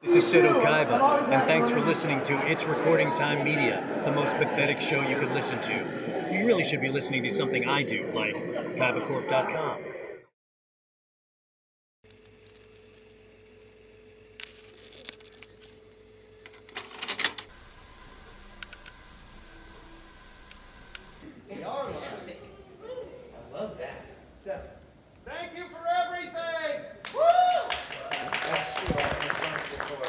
This is Sid Okaiba, and thanks for listening to It's Recording Time Media, the most pathetic show you could listen to. You really should be listening to something I do, like KaibaCorp.com. I love that. So, Thank you for everything! Woo! that's true. I'm responsible for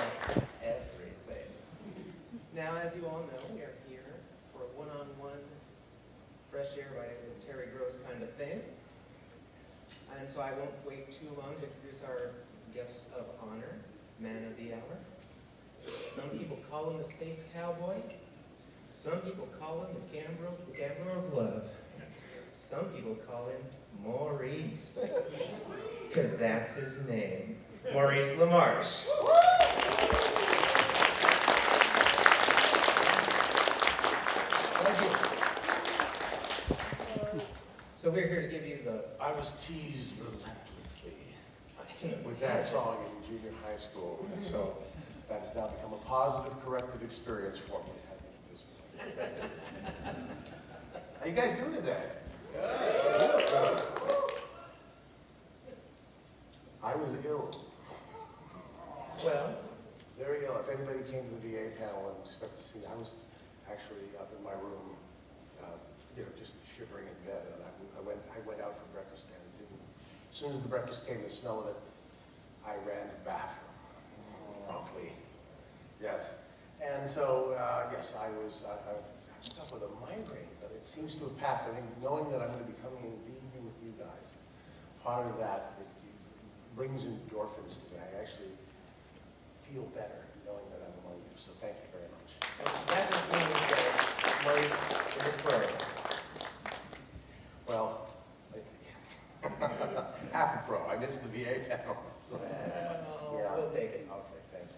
everything. Now, as you all know, we are here for a one-on-one fresh air by Terry Gross kind of thing. And so I won't wait too long to introduce our guest of honor, man of the hour. Some people call him the Space Cowboy. Some people call him the gambler of love. Some people call him Maurice, because that's his name. Maurice LaMarche. Thank you. So we're here to give you the... I was teased relentlessly with that song in junior high school, and so that has now become a positive, corrective experience for me. How you guys doing today? Good. I was ill. Well, Very ill. If anybody came to the VA panel and expected to see me, I was actually up in my room, just shivering in bed. And I went out for breakfast and didn't. As soon as the breakfast came, the smell of it, I ran to the bathroom promptly. Yes. And so, yes, I was up with a migraine, but it seems to have passed. I think knowing that I'm going to be coming and being here with you guys, part of that brings endorphins to me. I actually feel better knowing that I'm among you. So thank you very much. that just means that Maurice is a pro. Well, half a pro. I missed the VA panel. So. Well, we'll take it. Okay, thank you.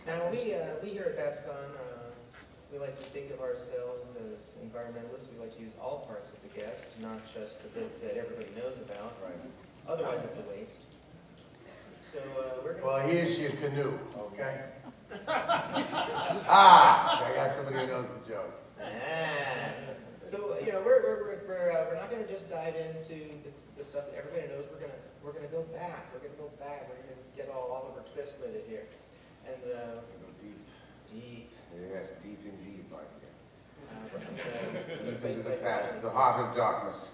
Now, we here at BABSCon, we like to think of ourselves as environmentalists. We like to use all parts of the guest, not just the bits that everybody knows about. Right. Otherwise, it's a waste. So we're going to... Well, here's your canoe, okay? I got somebody who knows the joke. So we're not going to just dive into the stuff that everybody knows. We're going to go back. We're going to go back. We're going to get all Oliver Twist with it here, and Go deep. deep. Yes, deep indeed, my dear. Deep Into the past, the heart of darkness.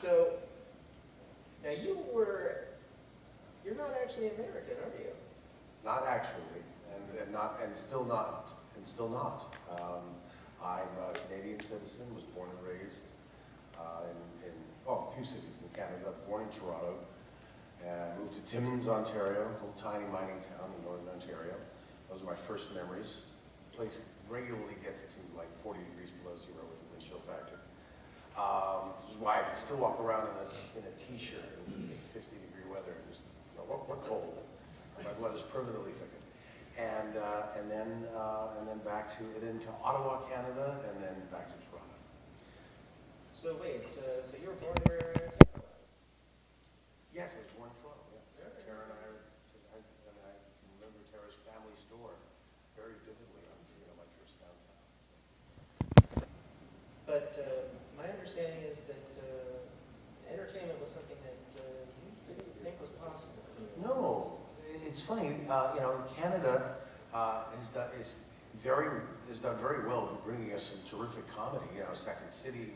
So now you're not actually American, are you? Not actually, and still not. I'm a Canadian citizen, was born and raised in a few cities in Canada, born in Toronto, and moved to Timmins, Ontario, a little tiny mining town in northern Ontario. Those are my first memories. The place regularly gets to like 40 degrees below zero with the wind chill factor. This is why I can still walk around in a t-shirt in 50-degree weather. Just, what cold? My blood is permanently thickened. And then back to Ottawa, Canada, and then back to Toronto. So wait, so you were born here? Yes, I was born in Toronto. Yeah. Tara and I can remember Tara's family store very vividly on my trips downtown. But my understanding is that entertainment was something that you didn't think was possible. No, it's funny. Canada has done very well in bringing us some terrific comedy. Second City.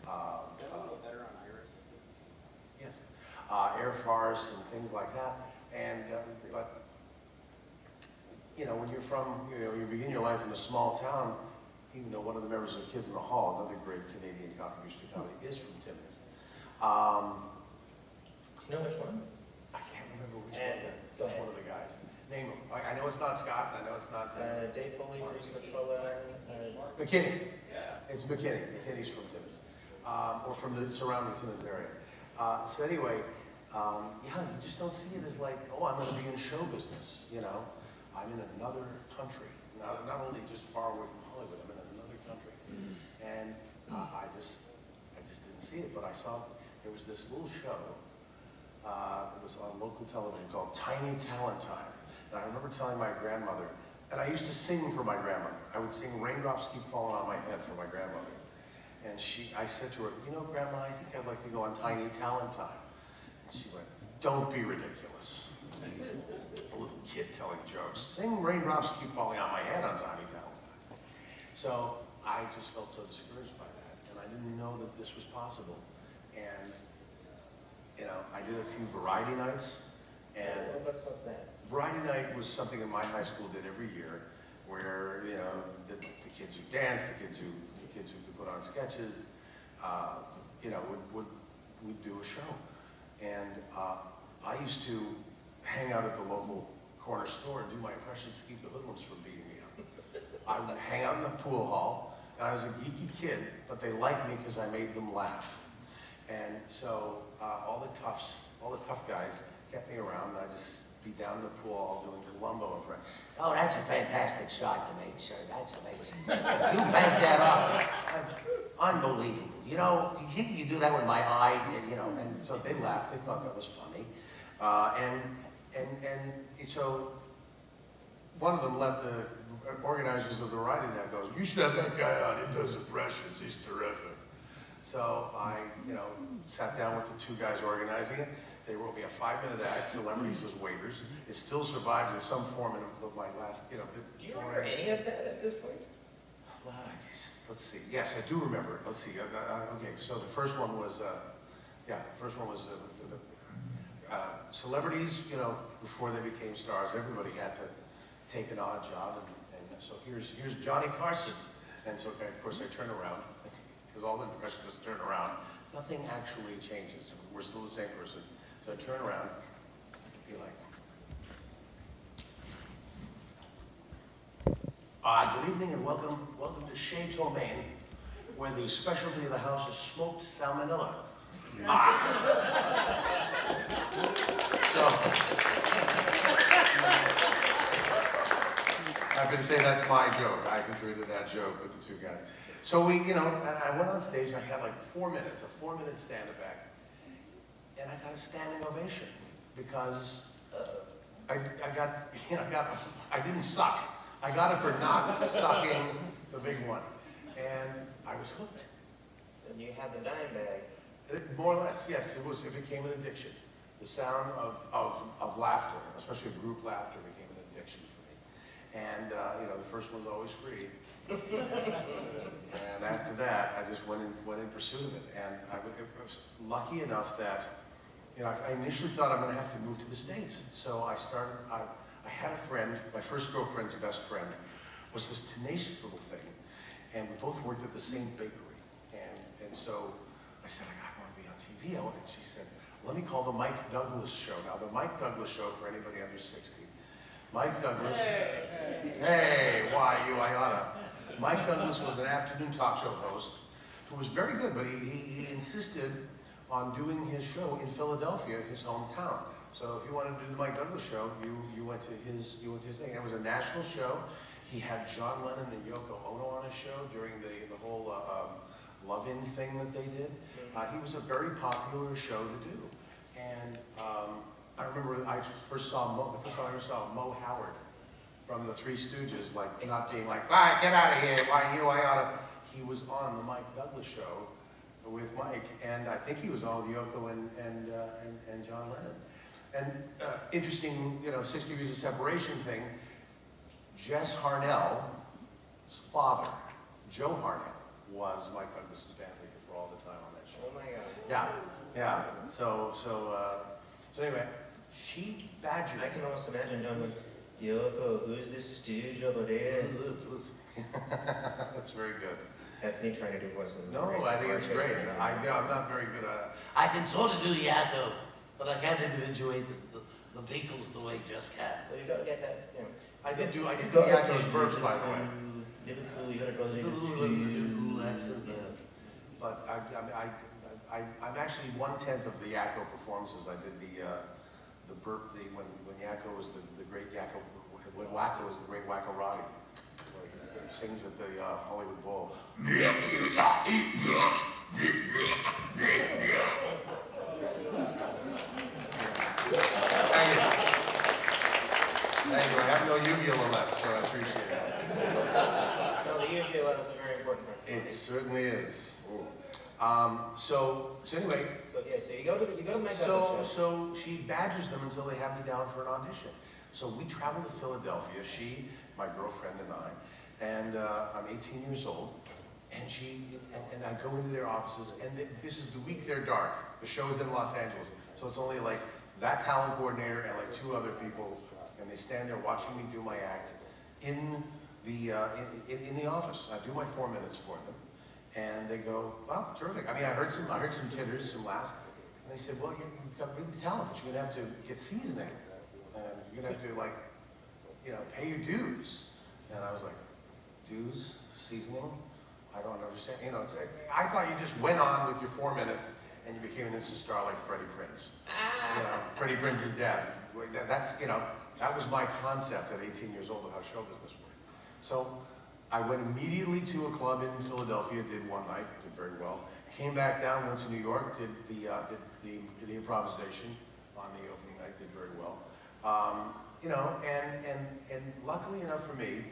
A little better on Irish. Yes. Air Farce and things like that. And but when you're from, you begin your life in a small town. Even though one of the members of the Kids in the Hall, another great Canadian contribution to comedy, is from Timmins. You know which one? I can't remember which one. One of the guys. Name him. I know it's not Scott. I know it's not Dave Foley, Bruce McCullough, McKinney. Yeah. It's McKinney. McKinney's from Timmins, or from the surrounding Timmins area. So anyway, you just don't see it as like, I'm going to be in show business. I'm in another country. Not only just far away from Hollywood, I'm in another country. And I just didn't see it. But I saw there was this little show It was on local television called Tiny Talent Time. And I remember telling my grandmother, and I used to sing for my grandmother. I would sing Raindrops Keep Falling on My Head for my grandmother. And I said to her, you know, Grandma, I think I'd like to go on Tiny Talent Time. And she went, don't be ridiculous. A little kid telling jokes. Sing Raindrops Keep Falling on My Head on Tiny Talent Time. So I just felt so discouraged by that. And I didn't know that this was possible. And, you know, I did a few variety nights. And What's that? Variety night was something that my high school did every year, where you know the kids who danced, the kids who could put on sketches, you know, would do a show, and I used to hang out at the local corner store and do my impressions to keep the hoodlums from beating me up. I would hang out in the pool hall, and I was a geeky kid, but they liked me because I made them laugh, and so all the tough guys kept me around, and I just be down in the pool hall doing Columbo and oh, that's a fantastic shot you made, sir. That's amazing. You banked that off. Unbelievable. You know, you think you do that with my eye, and, you know, and so they laughed. They thought that was funny. And so one of them let the organizers of the variety night goes, you should have that guy on. He does impressions. He's terrific. So I, you know, sat down with the two guys organizing it. They wrote me a 5-minute act, celebrities as waiters. It still survived in some form of my last, you know. Do you remember any of that at this point? Well, let's see. Yes, I do remember. Let's see. Okay, so the first one was, celebrities, you know, before they became stars, everybody had to take an odd job. And so here's Johnny Carson. And so, of course, I turn around, because all the impressionists turn around. Nothing actually changes. We're still the same person. So I turn around, be like, good evening and welcome to Chateau Maine, where the specialty of the house is smoked salmonella. So, I'm going to say that's my joke. I contributed that joke with the two guys. So we, you know, and I went on stage, I had like 4 minutes, a 4-minute stand-up act. And I got a standing ovation because I didn't suck. I got it for not sucking the big one. And I was hooked. And you had the dime bag. More or less, yes. It became an addiction. The sound of laughter, especially group laughter, became an addiction for me. And, you know, the first one's always free. And after that, I just went in pursuit of it. And I was lucky enough that, you know, I initially thought I'm going to have to move to the States. So I had a friend, my first girlfriend's best friend, was this tenacious little thing. And we both worked at the same bakery. And so I said, I want to be on TV. And she said, let me call the Mike Douglas Show. Now, the Mike Douglas Show, for anybody under 60, Mike Douglas, hey, why you, I oughta. Mike Douglas was an afternoon talk show host who was very good, but he insisted on doing his show in Philadelphia, his hometown. So if you wanted to do the Mike Douglas Show, you went to his thing. It was a national show. He had John Lennon and Yoko Ono on his show during the whole love-in thing that they did. He was a very popular show to do. And I remember the first time I ever saw Mo Howard from the Three Stooges, like not being like, ah, get out of here, why you, I oughta. He was on the Mike Douglas Show with Mike, and I think he was on with Yoko and John Lennon. And interesting, you know, 6 degrees of separation thing, Jess Harnell's father, Joe Harnell, was Mike Douglas's bandleader for all the time on that show. Oh my God. Yeah. So anyway, she badgered. I can almost imagine John Yoko, who's this stooge over there? That's very good. That's me trying to do voices. No, I think it's great. I'm not very good at it. I can sort of do Yakko, but I can't individuate the Beatles the way Just can. Well, you gotta get that, you know. I did do Yakko's burps, by the way. Liverpool, you gotta draw the Liverpool accent, yeah. But I'm actually 1/10 of the Yakko performances. I did the burp, when Yakko was the great Yakko, when Wacko was the great Wacko Roddy. He sings at the Hollywood Bowl. have no uvula left, so I appreciate that. Well, the uvula is a very important part. It certainly is. Ooh. So anyway, So yeah, so you go to the makeup so show. she badgers them until they have me down for an audition. So we travel to Philadelphia, she, my girlfriend and I, and I'm 18 years old, and I go into their offices, and this is the week they're dark. The show's in Los Angeles, so it's only like that talent coordinator and like 2 other people, and they stand there watching me do my act in the office. I do my 4 minutes for them, and they go, "Wow, terrific." I mean, I heard some titters, some laughs, and they said, "Well, you've got really talent, but you're gonna have to get seasoning. You're gonna have to, like, you know, pay your dues." And I was like, "Dues? Seasoning? I don't understand." You know, it's like, I thought you just went on with your 4 minutes and you became an instant star like Freddie Prinze. You know, Freddie Prinze's dad. That's, you know, that was my concept at 18 years old of how show business worked. So I went immediately to a club in Philadelphia, did one night, did very well. Came back down, went to New York, did the improvisation on the opening night, did very well. You know, and luckily enough for me,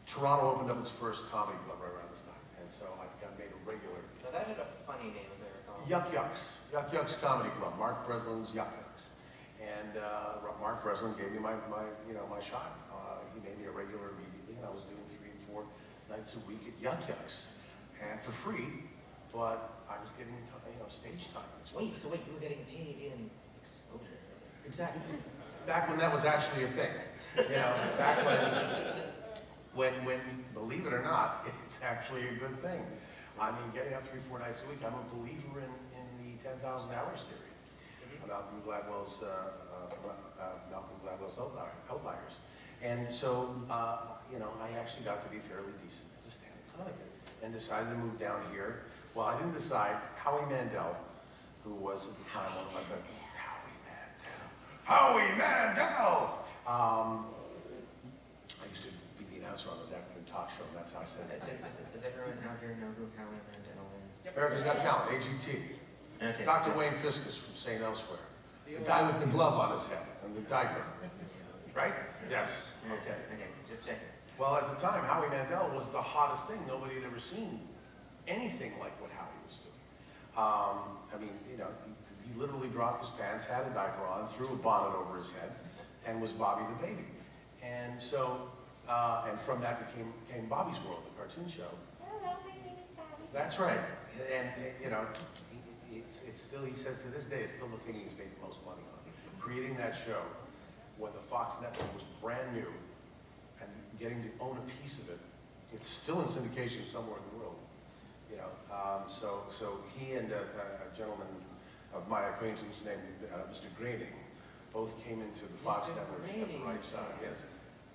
Toronto opened up its first comedy club right around this time, and so I got made a regular. Now that had a funny name, as I recall. Yuck Yucks Comedy Club, Mark Breslin's Yuck Yucks, and Mark Breslin gave me my shot. He made me a regular immediately, and I was doing 3 and 4 nights a week at Yuck Yucks, and for free, but I was getting stage time. Wait, so you were getting paid in exposure? Exactly. Back when that was actually a thing. You know, back when believe it or not, it's actually a good thing. I mean, getting up 3, 4 nights a week, I'm a believer in the 10,000 hours theory. Malcolm Gladwell's Outliers. And so, you know, I actually got to be fairly decent as a stand-up comic and decided to move down here. Well, I didn't decide. Howie Mandel, who was at the time one of my best, Howie Mandel! I used to be the announcer on his afternoon talk show, and that's how I said it. Does everyone out here know who Howie Mandel is? America's Got Talent, AGT. Okay. Dr. Wayne Fiskus from St. Elsewhere. The guy with the glove on his head and the diaper. Right? Yes. Okay. Okay, just checking. Well, at the time, Howie Mandel was the hottest thing. Nobody had ever seen anything like what Howie was doing. I mean, you know, he literally dropped his pants, had a diaper on, threw a bonnet over his head, and was Bobby the Baby. And so, and from that came Bobby's World, the cartoon show. Hello, my name is Bobby. That's right. And you know, it's still, he says to this day, it's still the thing he's made the most money on. Creating that show when the Fox network was brand new and getting to own a piece of it. It's still in syndication somewhere in the world. You know, so he and a gentleman of my acquaintance named Mr. Groening both came into the Fox network at the right time.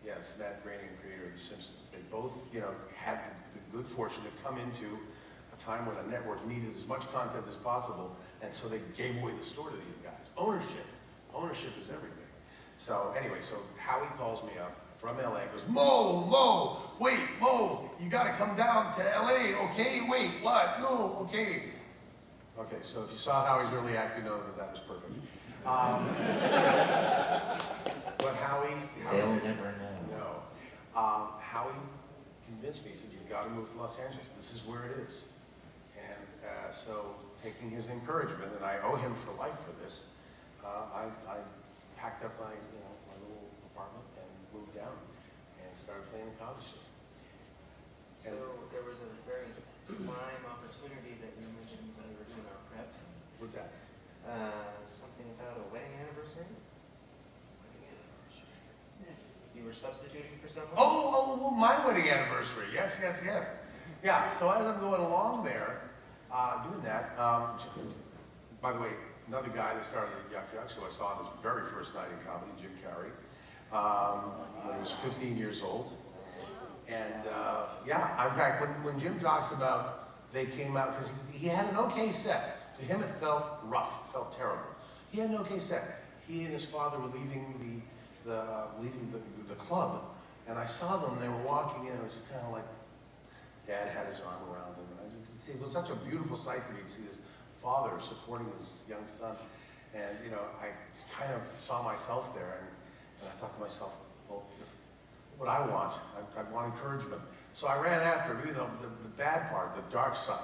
Yes, Matt Groening, creator of The Simpsons. They both, you know, had the good fortune to come into a time when a network needed as much content as possible, and so they gave away the store to these guys. Ownership is everything. So anyway, so Howie calls me up from LA, goes, Mo, wait, Mo, you gotta come down to LA, okay? Wait, what? No, okay. Okay, so if you saw Howie's early act, you know that was perfect. But Howie They'll never know. No. Howie convinced me, he said, you've got to move to Los Angeles. This is where it is. And so, taking his encouragement, and I owe him for life for this, I packed up my little apartment and moved down and started playing the comedy show. So there was a very prime opportunity that you mentioned when you were doing our prep. What's that? Something about a wedding anniversary? You were substituting for someone? Oh, my wedding anniversary. Yes. Yeah, so as I'm going along there, doing that, by the way, another guy that started at Yuck Yucks, who I saw on his very first night in comedy, Jim Carrey, when he was 15 years old. And yeah, in fact, when Jim talks about they came out, because he had an okay set. To him, it felt rough, felt terrible. He had an okay set. He and his father were leaving the club, and I saw them. They were walking in. It was kind of like Dad had his arm around him. And it was such a beautiful sight to me to see his father supporting his young son. And I kind of saw myself there, and And I thought to myself, well, what I want encouragement. So I ran after him, even though the bad part, the dark side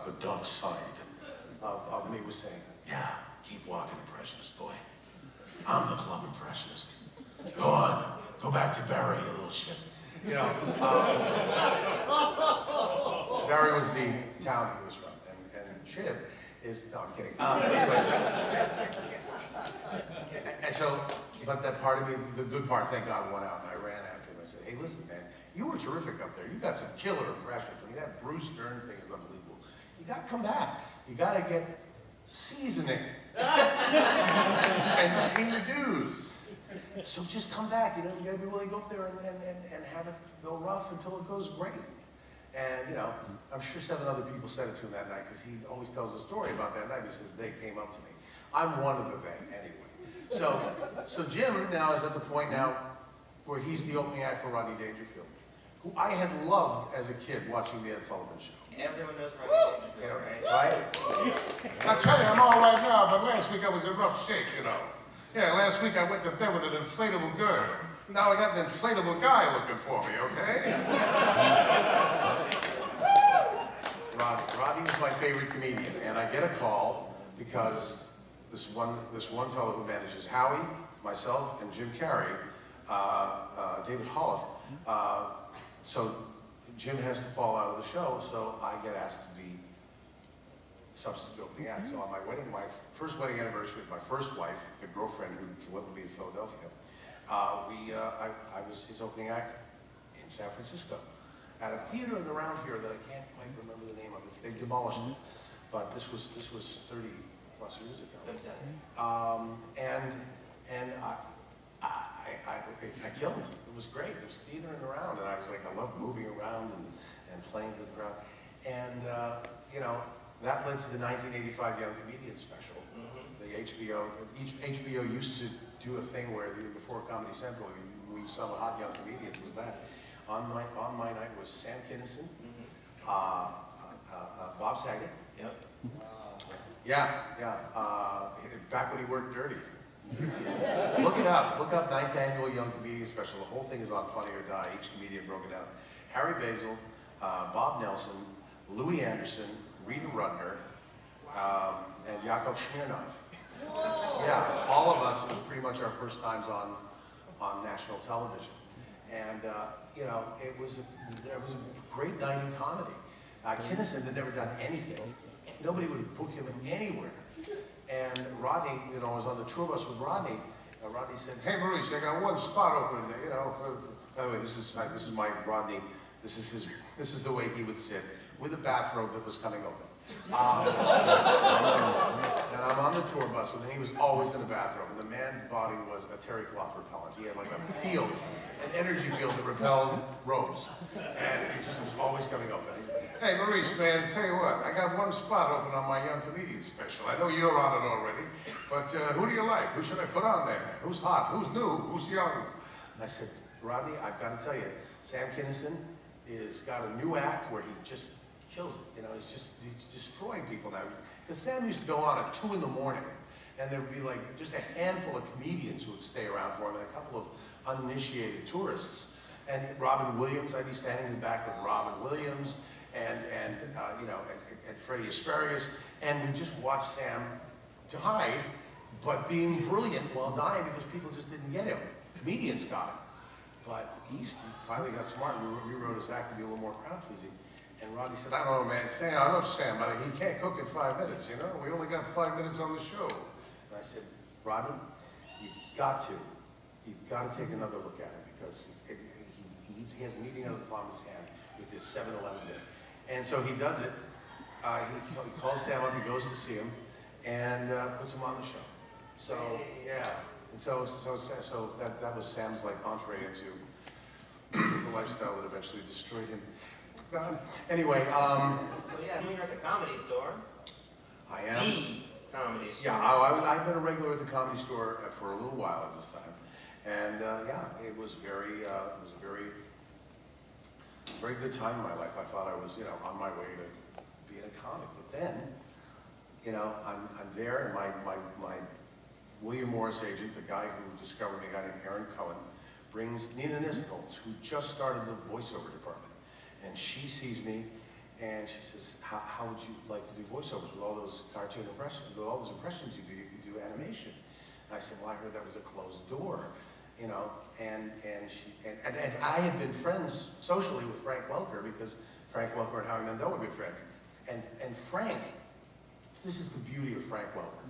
of me was saying, yeah, keep walking, impressionist boy. I'm the club impressionist. Go on, go back to Barry, you little shit. You know, Barry was the town he was from, and Shiv is, no, I'm kidding. Anyway, and so, but that part of me, the good part, thank God, won out, and I ran after him. I said, hey, listen, man, you were terrific up there. You got some killer impressions. I mean, that Bruce Dern thing is unbelievable. You got to come back. You got to get seasoning and pay your dues. So just come back, you know, you gotta be willing to go up there and have it go rough until it goes great. And, you know, I'm sure 7 other people said it to him that night, because he always tells a story about that night. He says, they came up to me. I'm one of the thing, anyway. So Jim now is at the point now where he's the opening act for Rodney Dangerfield, who I had loved as a kid watching the Ed Sullivan Show. Everyone knows Rodney Dangerfield, right? I tell you, I'm all right now, but last week I was in rough shape, you know. Yeah, last week I went to bed with an inflatable girl. Now I got an inflatable guy looking for me, okay? Rodney was my favorite comedian, and I get a call because this one fellow who manages Howie, myself, and Jim Carrey, David Holliff. So Jim has to fall out of the show, so I get asked to be substitute opening act. So on my first wedding anniversary with my first wife, the girlfriend who went with me to Philadelphia, I was his opening act in San Francisco at a theater around here that I can't quite remember the name of. They've demolished it, but this was 30 plus years ago. And I killed it. It was great. It was theatering around, and I was like, I love moving around and playing to the crowd. And you know, that led to the 1985 Young Comedian special. The HBO used to do a thing where before Comedy Central, we saw the hot young comedians. Was that on my night was Sam Kinison, Bob Saget. Yep. Back when he worked dirty. Look it up. Look up 9th Annual Young Comedian Special. The whole thing is on Funny or Die. Each comedian broke it down. Harry Basil, Bob Nelson, Louis Anderson, Rita Rudner, and Yakov Smirnov. Yeah, all of us. It was pretty much our first times on national television, and you know, it was a great night in comedy. Kinison had never done anything. Nobody would book him anywhere. And Rodney, you know, I was on the tour bus with Rodney. Rodney said, "Hey Maurice, I got one spot open. You know, by the way, this is my Rodney. This is the way he would sit with a bathrobe that was coming open." And I'm on the tour bus with him. He was always in the bathrobe, and the man's body was a terry cloth repellent. He had like a field, an energy field that repelled robes, and it just was always coming open. Hey Maurice, man, tell you what, I got one spot open on my Young Comedian Special. I know you're on it already, but who do you like? Who should I put on there? Who's hot? Who's new? Who's young? And I said, Rodney, I've got to tell you, Sam Kinison has got a new act where he just kills it. You know, he's destroying people now. Because Sam used to go on at 2 in the morning, and there would be like just a handful of comedians who would stay around for him, and a couple of uninitiated tourists. And Robin Williams, I'd be standing in the back with Robin Williams, and you know, and Freddie Asparagus, and we just watched Sam die, but being brilliant while dying because people just didn't get him. Comedians got him, but he finally got smart and rewrote his act to be a little more crowd pleasing. And Rodney said, "I don't know, man. Sam, I love Sam, but he can't cook in 5 minutes. You know, we only got 5 minutes on the show." And I said, "Rodney, you've got to take another look at it because he has a meeting out of the palm of his hand with this 7-Eleven bit." And so he does it. He calls Sam up, he goes to see him, and puts him on the show. So, yeah. And so that was Sam's like entree into the lifestyle that eventually destroyed him. Anyway, So yeah, you're at the Comedy Store. I am. The Comedy Store. Yeah, I've been a regular at the Comedy Store for a little while at this time. And yeah, it was a very good time in my life. I thought I was, you know, on my way to being a comic. But then, you know, I'm there, and my William Morris agent, the guy who discovered me, a guy named Aaron Cohen, brings Nina Nichols, who just started the voiceover department. And she sees me, and she says, how would you like to do voiceovers with all those cartoon impressions, with all those impressions you could do animation. And I said, well, I heard that was a closed door, you know, and I had been friends socially with Frank Welker, because Frank Welker and Howie Mandel were good friends. And Frank, this is the beauty of Frank Welker.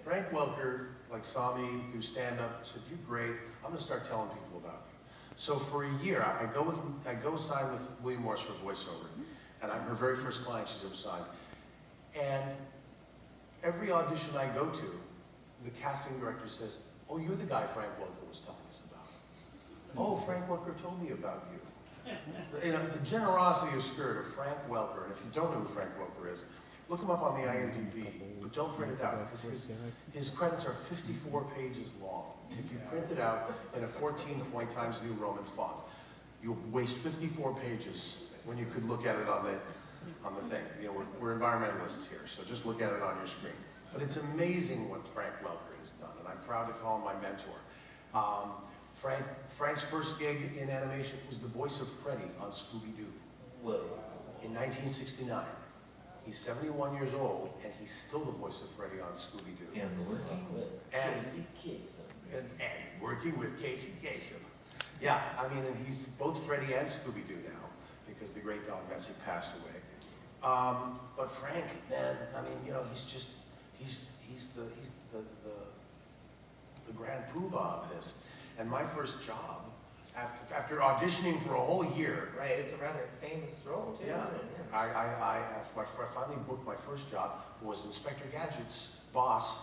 Frank Welker, like, saw me do stand-up, said, you're great, I'm gonna start telling people about you. So for a year, I go sign with William Morris for voiceover, and I'm her very first client she's ever signed. And every audition I go to, the casting director says, oh, you're the guy Frank Welker was telling us about. Oh, Frank Welker told me about you. You know, the generosity of spirit of Frank Welker, and if you don't know who Frank Welker is, look him up on the IMDb, but don't print it out, because his credits are 54 pages long. If you print it out in a 14-point Times New Roman font, you'll waste 54 pages when you could look at it on the thing. You know, we're environmentalists here, so just look at it on your screen. But it's amazing what Frank Welker has done, and I'm proud to call him my mentor. Frank's first gig in animation was the voice of Freddy on Scooby-Doo. Whoa. In 1969. He's 71 years old, and he's still the voice of Freddy on Scooby-Doo. And working with Casey Kasem. And working with Casey Kasem. Yeah, I mean, and he's both Freddy and Scooby-Doo now, because the great dog Bessie passed away. But Frank, man, I mean, you know, he's the grand poobah of this. And my first job, after auditioning for a whole year. Right, it's a rather famous role, too, Yeah. isn't it? I finally booked my first job, was Inspector Gadget's boss,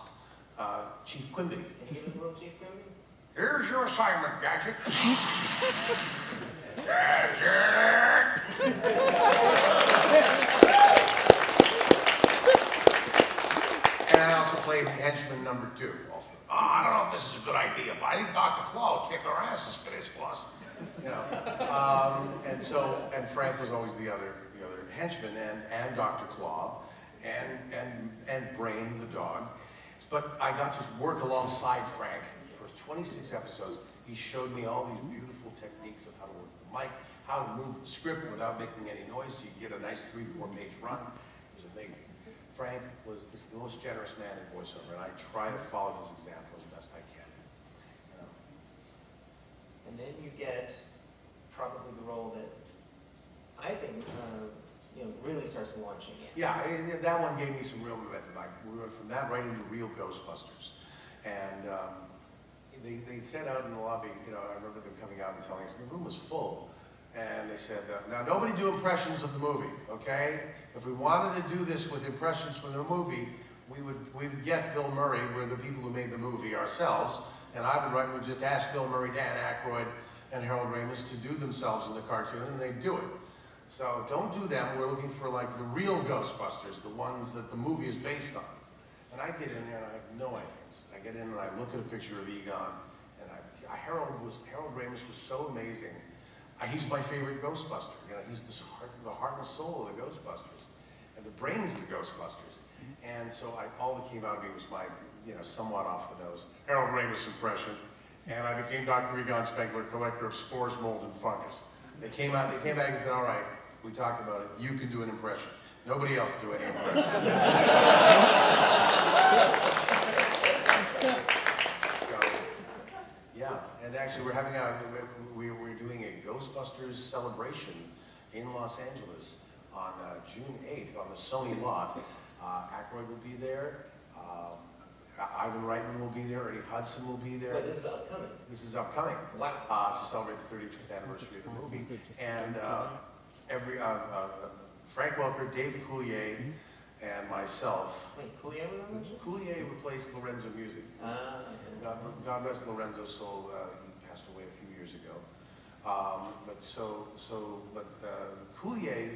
Chief Quimby. Can you give us a little Chief Quimby? Here's your assignment, Gadget. Gadget! And I also played henchman number 2. I don't know if this is a good idea, but I think Dr. Claw will kick our asses for this, boss. You know, and Frank was always the other henchman, and Dr. Claw, and Brain the dog. But I got to work alongside Frank for 26 episodes. He showed me all these beautiful techniques of how to work the mic, how to move the script without making any noise, so you get a nice 3-4 page run. It was amazing. Frank is the most generous man in voiceover, and I try to follow his example as best I can. You know? And then you get probably the role that I think, really starts launching it. Yeah, that one gave me some real momentum. We went from that right into Real Ghostbusters. And they said out in the lobby, you know, I remember them coming out and telling us, the room was full. And they said, now nobody do impressions of the movie, okay? If we wanted to do this with impressions from the movie, we would get Bill Murray, we're the people who made the movie ourselves, and Ivan Reitman would just ask Bill Murray, Dan Aykroyd, and Harold Ramis to do themselves in the cartoon, and they'd do it. So don't do them, we're looking for like the real Ghostbusters, the ones that the movie is based on. And I get in there and I have no ideas. I get in and I look at a picture of Egon, and Harold Ramis was so amazing. He's my favorite Ghostbuster. You know, he's the heart and soul of the Ghostbusters, and the brains of the Ghostbusters. And so all that came out of me was my, somewhat off the nose Harold Ramis impression, and I became Dr. Egon Spengler, collector of spores, mold, and fungus. They came back and said, all right, we talked about it, you can do an impression. Nobody else do any impressions. So, yeah, and actually we're doing a Ghostbusters celebration in Los Angeles on June 8th on the Sony lot. Aykroyd will be there. Ivan Reitman will be there. Eddie Hudson will be there. Wait, this is upcoming. This is upcoming. Wow. To celebrate the 35th anniversary of the movie. And Frank Welker, Dave Coulier, and myself. Wait, Coulier was on this? Coulier replaced Lorenzo Music. God rest Lorenzo's soul. He passed away a few years ago. But Coulier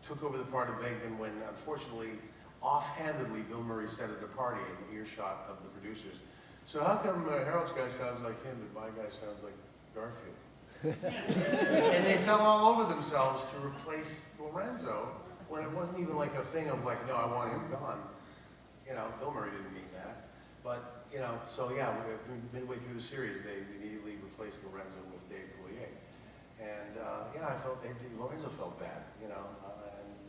took over the part of Venkman when, unfortunately, offhandedly, Bill Murray said at a party in earshot of the producers, so how come Harold's guy sounds like him, but my guy sounds like Garfield? And they fell all over themselves to replace Lorenzo when it wasn't even like a thing of like, no, I want him gone. Bill Murray didn't mean that. But, so yeah, midway through the series, they immediately replaced replaced Lorenzo with Dave Coulier. And yeah, I felt Lorenzo felt bad, you know,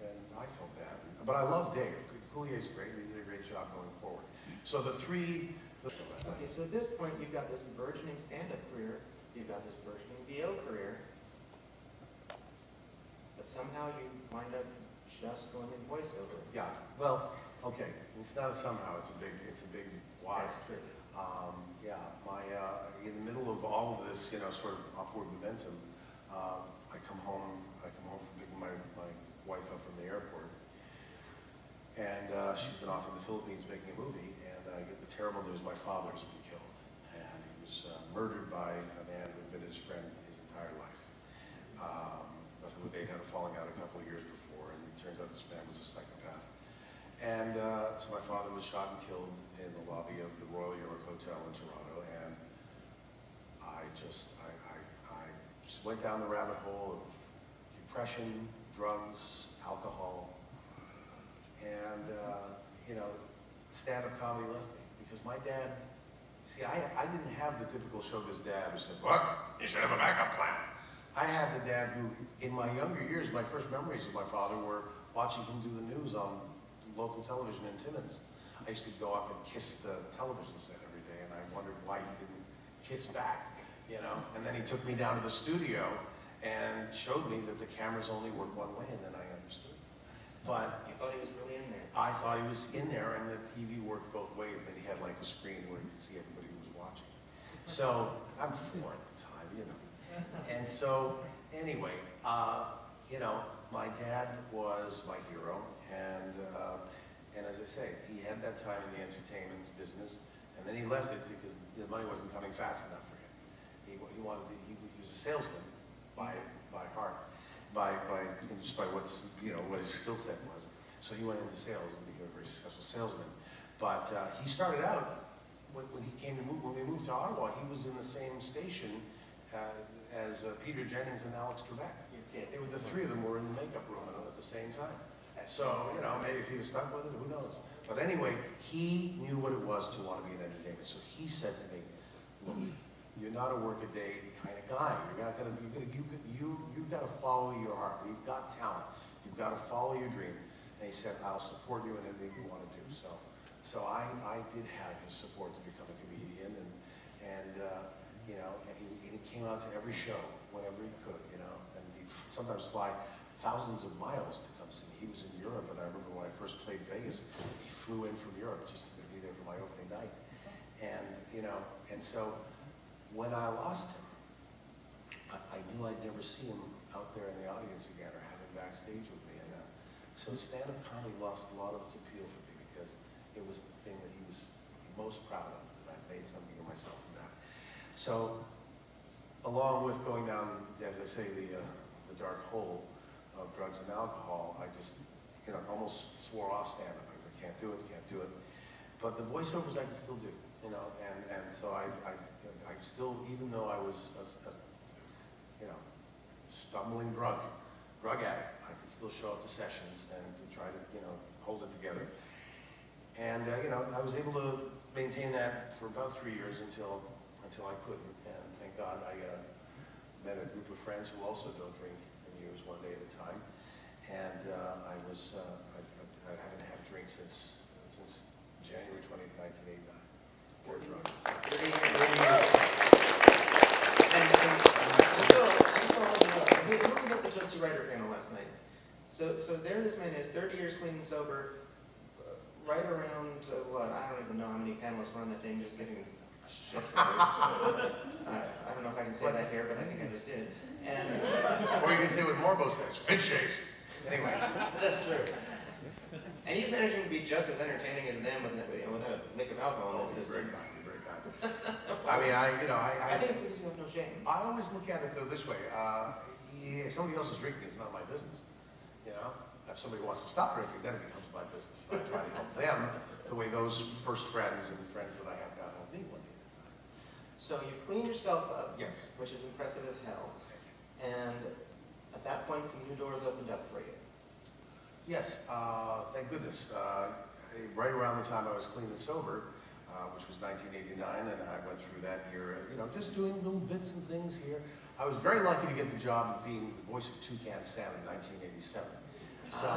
and I felt bad. But I love Dave. Coulier's great. He did a great job going forward. So the three. Okay, so at this point, you've got this burgeoning stand-up career, you've got this burgeoning VO career, but somehow you wind up just going in voiceover. Yeah. Well, okay. It's not somehow. It's a big why. That's true. Yeah. In the middle of all of this, you know, sort of upward momentum, I come home from picking my wife up from the airport, and she's been off in the Philippines making a movie, and I get the terrible news: my father has been killed, and he was murdered by a man who had been his friend his entire life, but who they'd had a falling out a couple of years before, and it turns out this man was a psychopath. And so my father was shot and killed in the lobby of the Royal York Hotel in Toronto, and I just went down the rabbit hole of depression, drugs, alcohol, and you know, stand-up comedy left me because my dad. See, I didn't have the typical showbiz dad who said, "What? You should have a backup plan." I had the dad who, in my younger years, my first memories of my father were watching him do the news on local television in Timmins. I used to go up and kiss the television set every day, and I wondered why he didn't kiss back, you know? And then he took me down to the studio and showed me that the cameras only work one way, and then I understood. But You thought he was really in there. I thought he was in there, and the TV worked both ways, but he had like a screen where you could see everybody who was watching. So I'm 4 at the time, you know. And so, anyway, you know, my dad was my hero, and as I say, he had that time in the entertainment business, and then he left it because the money wasn't coming fast enough for him. He was a salesman by heart, just by what's, you know, what his skill set was. So he went into sales and became a very successful salesman. But he started out when we moved to Ottawa. He was in the same station as Peter Jennings and Alex Trebek. They were, the three of them were in the makeup room at the same time. So, you know, maybe if he was stuck with it, who knows? But anyway, he knew what it was to want to be an entertainer. So he said to me, "Look, you're not a work-a-day kind of guy. You've got to follow your heart. You've got talent. You've got to follow your dream." And he said, "I'll support you in anything you want to do." So I did have his support to become a comedian, and you know, and he came out to every show whenever he could, you know, and he'd sometimes fly thousands of miles to come see me. He was in Europe, and I remember when I first played Vegas, he flew in from Europe just to be there for my opening night. And, you know, and so when I lost him, I knew I'd never see him out there in the audience again or have him backstage with me. And so stand-up comedy lost a lot of its appeal for me because it was the thing that he was most proud of, that I made something of myself in that. So, along with going down, as I say, the dark hole of drugs and alcohol, I just, you know, almost swore off stand-up. I can't do it. But the voiceovers I can still do, you know, and so I still, even though I was a you know, stumbling drug addict, I could still show up to sessions and to try to, you know, hold it together. And you know, I was able to maintain that for about 3 years until I couldn't. And thank God I met a group of friends who also don't drink and use one day at a time. And I haven't had a drink since January 20th, 1989. Or drugs. And so, I just want to know, who was at the Just a Writer panel last night? So there this man is, 30 years clean and sober, right around, what, I don't even know how many panelists were on that thing, just getting shit faced. I don't know if I can say that here, but I think I just did. And Or you can say what Morbo says, fit chased. Anyway. that's true. And he's managing to be just as entertaining as them without a lick of alcohol in his system. Very kind. I mean, I think it's because you have no shame. I always look at it though this way. Somebody else's drinking is not my business. You know, if somebody wants to stop drinking, then it becomes my business. I try to help them the way those first friends and friends that I have got help me one day at a time. So you clean yourself up, Yes. which is impressive as hell. And at that point, some new doors opened up for you. Yes, thank goodness. Right around the time I was clean and sober, which was 1989, and I went through that era, you know, just doing little bits and things here. I was very lucky to get the job of being the voice of Toucan Sam in 1987. So,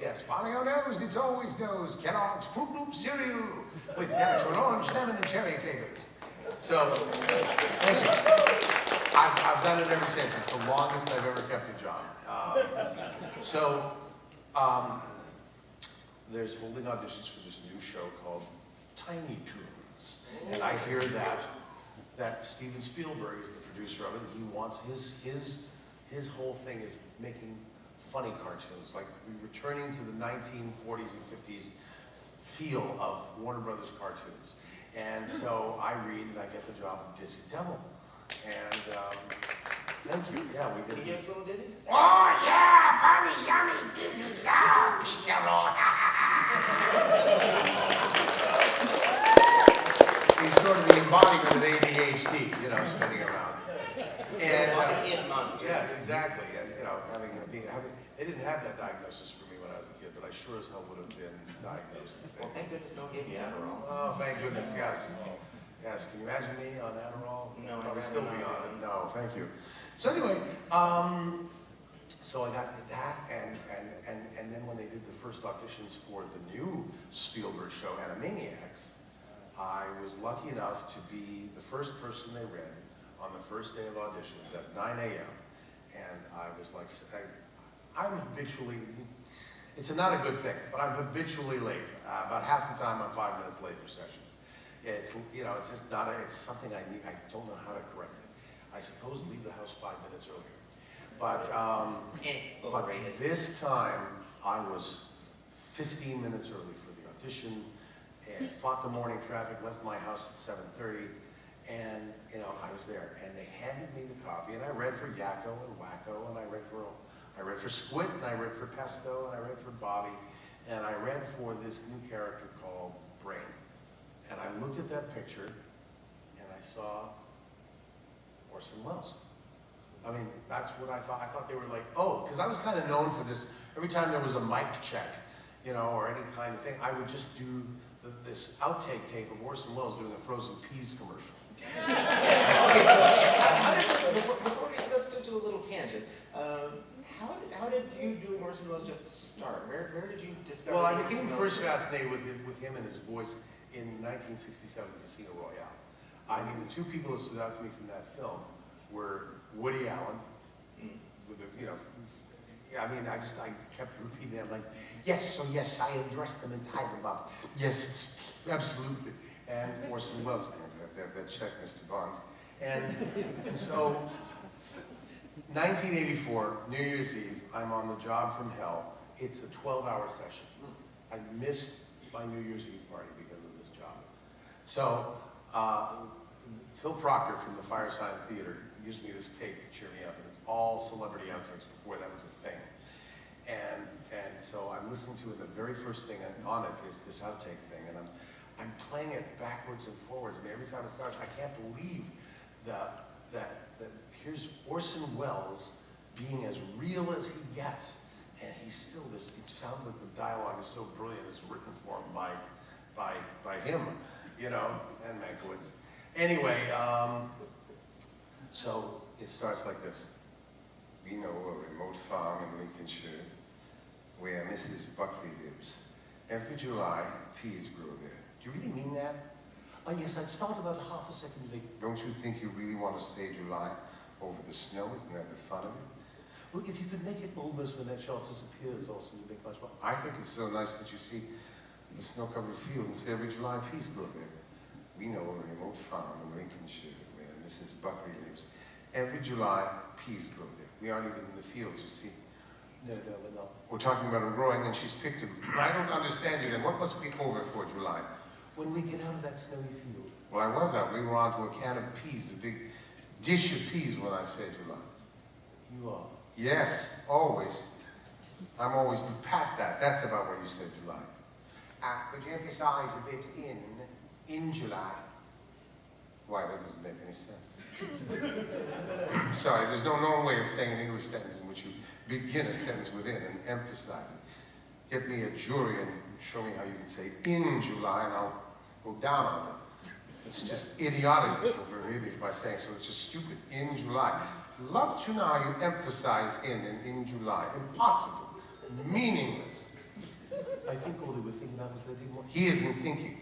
Yes. Folly on nose, it always knows. Kellogg's Fruit Loop cereal with natural orange, lemon, and cherry flavors. So, thank you. I've done it ever since. It's the longest I've ever kept a job. There's holding auditions for this new show called Tiny Toons. And I hear that Steven Spielberg is the producer of it. He wants his whole thing is making funny cartoons, like returning to the 1940s and 50s feel of Warner Brothers cartoons. And so I read and I get the job of Dizzy Devil. And thank you. Yeah, we did. Can you give us a little Dizzy? Oh yeah, Bobby, yummy, dizzy, no, pizza roll. He's sort of the embodiment of ADHD, you know, spinning around. And Walking in monster. yes, exactly. And you know, they didn't have that diagnosis for me when I was a kid, but I sure as hell would have been diagnosed. Well, thank goodness no one gave you Adderall. Oh, thank goodness, yes. Yes, can you imagine me on Adderall? No, I'd I'd still rather be not. on it. No, thank you. So anyway, so I got that, and then when they did the first auditions for the new Spielberg show, Animaniacs, I was lucky enough to be the first person they read on the first day of auditions at 9 a.m. And I was like, I'm habitually, it's not a good thing, but I'm habitually late. About half the time I'm 5 minutes late for sessions. It's, you know, it's just not, it's something I need, I don't know how to correct it. I suppose leave the house 5 minutes earlier. But this time I was 15 minutes early for the audition and fought the morning traffic, left my house at 7:30, and, you know, I was there. And they handed me the copy, and I read for Yakko and Wacko, and I read for Squid, and I read for Pesto, and I read for Bobby, and I read for this new character called Brain. And I looked at that picture, and I saw Orson Welles. I mean, that's what I thought. I thought they were like, oh, because I was kind of known for this. Every time there was a mic check, you know, or any kind of thing, I would just do this outtake tape of Orson Welles doing a frozen peas commercial. Okay, so before let's do a little tangent. How did you do Orson Welles just start? Where did you discover? Well, I became first fascinated with him and his voice in 1967 Casino Royale. I mean, the two people that stood out to me from that film were Woody Allen, with the, you know, I mean, I kept repeating them like, yes, so yes, I undressed them and tied them up. Yes, absolutely. And Orson Welles, that check, Mr. Bond. And so, 1984, New Year's Eve, I'm on the job from hell. It's a 12-hour session. I missed my New Year's Eve party because of this job. So, Phil Proctor from the Fireside Theater used me this tape to cheer me up, and it's all celebrity outtakes before that was a thing. And so I'm listening to it, the very first thing on it is this outtake thing, and I'm playing it backwards and forwards, and every time it starts, I can't believe that here's Orson Welles being as real as he gets, and he's still this, it sounds like the dialogue is so brilliant, it's written for him by him, you know, and Mankiewicz. Anyway, so it starts like this. We know a remote farm in Lincolnshire where Mrs. Buckley lives. Every July, peas grow there. Do you really mean that? Oh yes, I'd start about half a second late. Don't you think you really want to say July over the snow? Isn't that the fun of it? Well, if you could make it almost when that shot disappears also, you'd make much more. I think it's so nice that you see the snow-covered field and say every July peas grow there. We know a remote farm in Lincolnshire where Mrs. Buckley lives. Every July, peas grow there. We aren't even in the fields, you see. No, we're not. We're talking about them growing, and she's picked them. I don't understand you then. What must be over for July? When we get out of that snowy field. Well, I was out. We were on to a can of peas, a big dish of peas when I say July. You are? Yes, always. I'm always past that. That's about what you said July. Could you emphasize a bit in July? Why, that doesn't make any sense. Sorry, there's no known way of saying an English sentence in which you begin a sentence within and emphasize it. Get me a jury and show me how you can say in July, and I'll go down on them. It's just idiotic, forgive me for my saying so, it's just stupid. In July. Love to know how you emphasize in July. Impossible. Meaningless. I think all they were thinking about was they didn't want. He isn't thinking.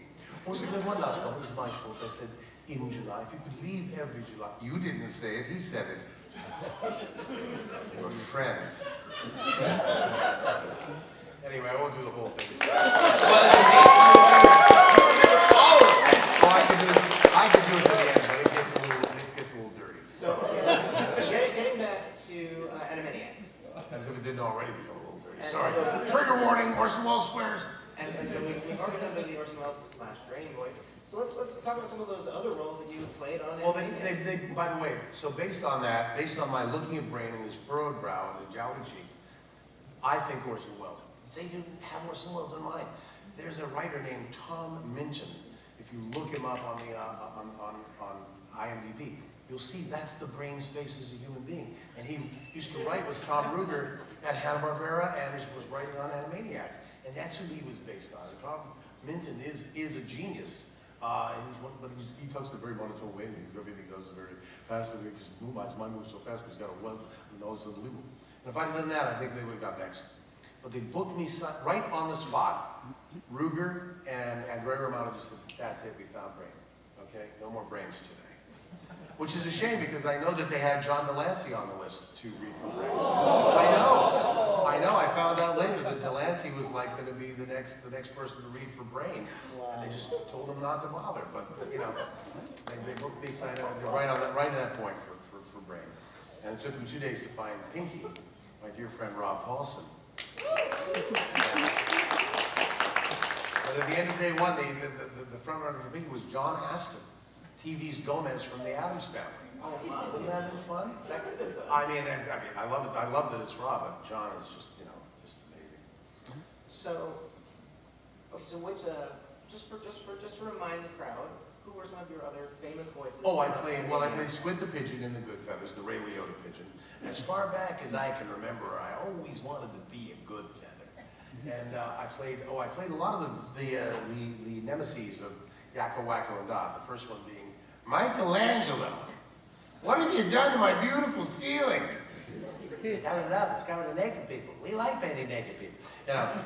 Also, there's one last one. It was my fault. I said in July. If you could leave every July. You didn't say it. He said it. You're a friend. Anyway, I won't do the whole thing. I could do it to the end, but it gets a little dirty. So, getting back to Animaniacs. As if it didn't already become a little dirty. Sorry. Trigger warning, Orson Welles swears. And so we've already done the Orson Welles / Drain voice. So let's talk about some of those other roles that you played on. Well, they by the way, so based on that, based on my looking at Brain and his furrowed brow and his jowly cheeks, I think Orson Welles. They didn't have Orson Welles in mind. There's a writer named Tom Minchin. If you look him up on the on IMDb, you'll see that's the Brain's face as a human being. And he used to write with Tom Ruger at Hanna-Barbera and was writing on Animaniacs. And that's who he was based on. And Tom Minchin is a genius. And he talks in a very monotone way, and everything goes very fast. And his mine's moves so fast, but he's got a well knows unbelievable. And if I'd done that, I think they would have got next. But they booked me right on the spot. Ruger and Andrea Romano just said, "That's it, we found Brain. Okay, no more Brains today." Which is a shame because I know that they had John Delancey on the list to read from Brain. I know. I found out later that Delancey was like going to be the next person to read for Brain, and they just told him not to bother. But you know, they booked me signed up right at that point for Brain, and it took them 2 days to find Pinky, my dear friend Rob Paulson. But at the end of day one, the front runner for Pinky was John Astin, TV's Gomez from the Addams Family. Oh, wow. Wouldn't that have been fun? That could have been fun. I mean, I love it. I love that it's Rob, but John is just, just amazing. So, okay, so which, just to remind the crowd, who were some of your other famous voices? Oh, I played Squid the Pigeon in The Goodfeathers, the Ray Liotta pigeon. As far back as I can remember, I always wanted to be a good feather. And I played a lot of the nemesis of Yakko, Wacko, and Dot. The first one being Michelangelo. What have you done to my beautiful ceiling? Cover it up. It's covered in naked people. We like painting naked people. You know.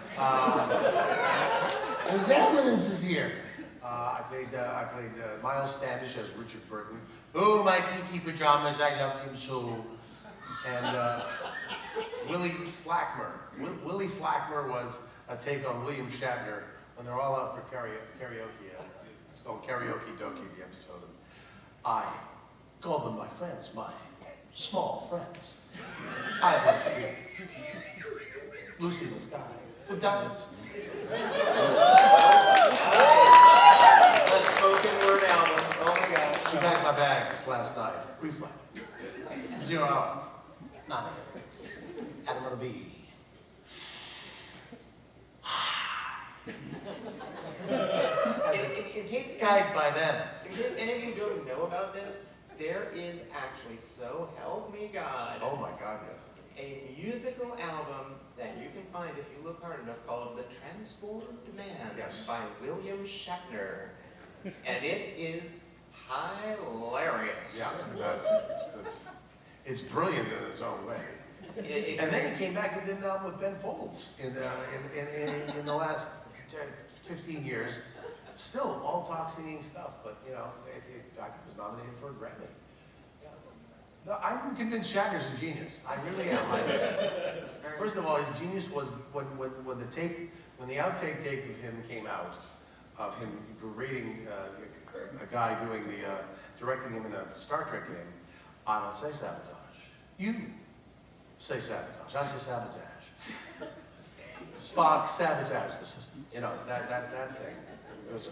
His eminence is here. I played Miles Standish as Richard Burton. Oh, my PT pajamas, I loved him so. And Willie Slackmer. Willie Slackmer was a take on William Shatner when they're all out for karaoke. It's called Karaoke Dokie, the episode. I called them my friends, my small friends. I like to be Lucy in the sky with diamonds. The spoken word album. Oh my gosh. She packed my bags last night. Pre-flight. 0 hour. 9 a.m. Adam on a bee. In case Gagged by them. In case any of you don't know about this, there is actually, so help me God, Oh my God, yes. a musical album that you can find if you look hard enough called The Transformed Man Yes. by William Shatner. And it is hilarious. Yeah, it's brilliant in its own way. And then he came back and did an album with Ben Folds in the last 15 years. Still all talk singing stuff, but I was nominated for a Grammy. Yeah. No, I'm convinced Shatner's a genius. I really am. First of all, his genius was when the outtake tape of him came out, of him berating a guy doing directing him in a Star Trek game. I don't say sabotage. You say sabotage. I say sabotage. Spock sabotage the system. That thing. It goes,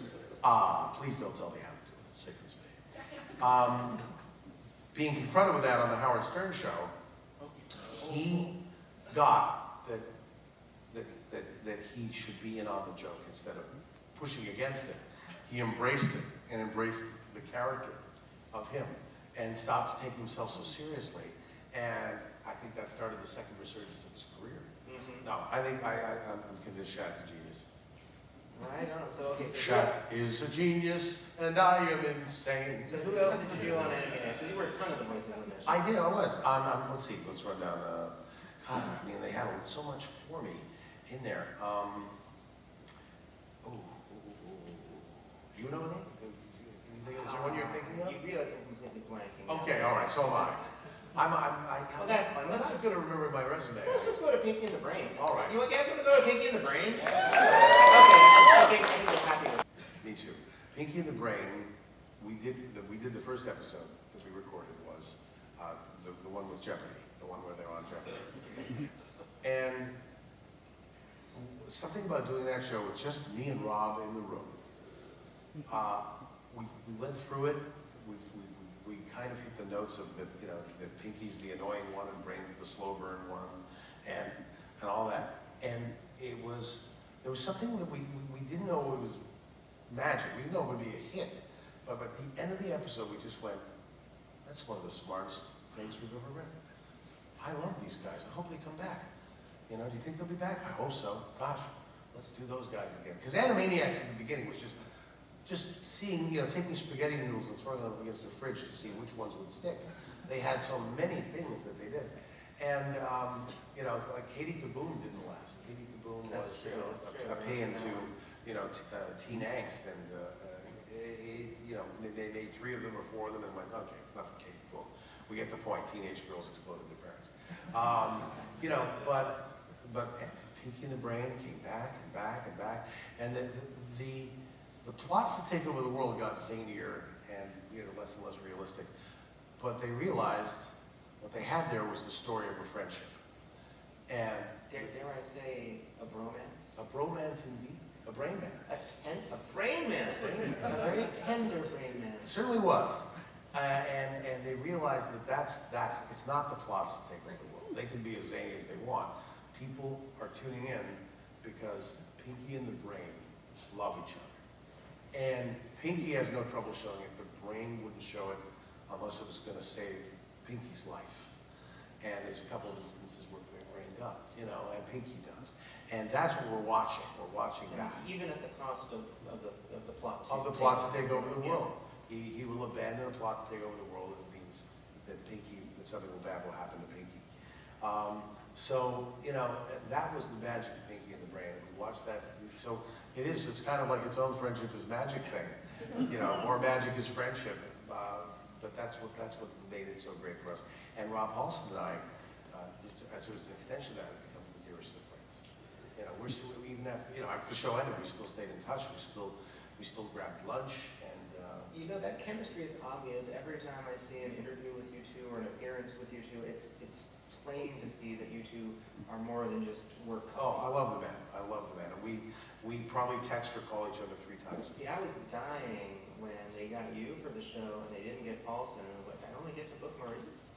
please don't tell me how to do it. It sickens me. Being confronted with that on the Howard Stern show, he got that he should be in on the joke instead of pushing against it. He embraced it and embraced the character of him and stopped taking himself so seriously. And I think that started the second resurgence of his career. Mm-hmm. No, I think I'm convinced Shat's a genius. I don't know. So okay. So Chat is a genius, and I am insane. So who else did you do on Animated? So you were a ton of the voices on that show. I did, I was. Let's see, let's run down. God, I mean, they had so much for me in there. Do you know any? Is there one you're thinking of? You realize I'm completely blanking. Okay, all right, so am I. I'm Well, that's fine. I'm not gonna remember my resume. Let's just go to Pinky in the Brain. All right. You guys want to go to Pinky in the Brain? Okay, I think we're happy with it. Me too. Pinky in the Brain, we did the first episode that we recorded was the one with Jeopardy, the one where they're on Jeopardy. And something about doing that show with just me and Rob in the room. We went through it. We kind of hit the notes of that, you know, that Pinky's the annoying one and Brain's the slow burn one, and all that. And there was something that we didn't know it was magic. We didn't know it would be a hit. But at the end of the episode, we just went, that's one of the smartest things we've ever read. I love these guys. I hope they come back. You know, do you think they'll be back? I hope so. Gosh, let's do those guys again. Because Animaniacs at the beginning was just seeing, you know, taking spaghetti noodles and throwing them up against the fridge to see which ones would stick. They had so many things that they did. And, you know, like Katie Kaboom didn't last. Katie Kaboom was, you know, a pay into, you know, teen angst. And, you know, they made 3 of them or 4 of them and went, okay, it's not for Katie Kaboom. We get the point. Teenage girls exploded their parents. You know, but Pinky in the Brain came back and back and back. And the plots to take over the world got zanier and, you know, less and less realistic. But they realized what they had there was the story of a friendship. And Dare I say a bromance? a bromance indeed, a brain man. A brain man. A very tender brain man. It certainly was. And they realized that it's not the plots that take over the world. They can be as zany as they want. People are tuning in because Pinky and the Brain love each other. And Pinky has no trouble showing it, but Brain wouldn't show it unless it was going to save Pinky's life. And there's a couple of instances where Brain does, you know, and Pinky does. And that's what we're watching. We're watching that. Even at the cost of the plot. Of the plot to take over the world. He will abandon a plot to take over the world. It means that something bad will happen to Pinky. So, you know, that was the magic of Pinky and the Brain. We watched that. So it's kind of like its own friendship is magic thing. You know, more magic is friendship. But that's what made it so great for us. And Rob Halston and I, as it was an extension of that, have become the dearest of friends. You know, even after, you know, after the show ended, we still stayed in touch. We still grabbed lunch and. You know, that chemistry is obvious. Every time I see an interview with you two or an appearance with you two, it's plain to see that you two are more than just work colleagues. Oh, I love the band. I love the band. And we probably text or call each other 3 times. See, I was dying when they got you for the show and they didn't get Paulson. And I was like, I only get to book Maurice.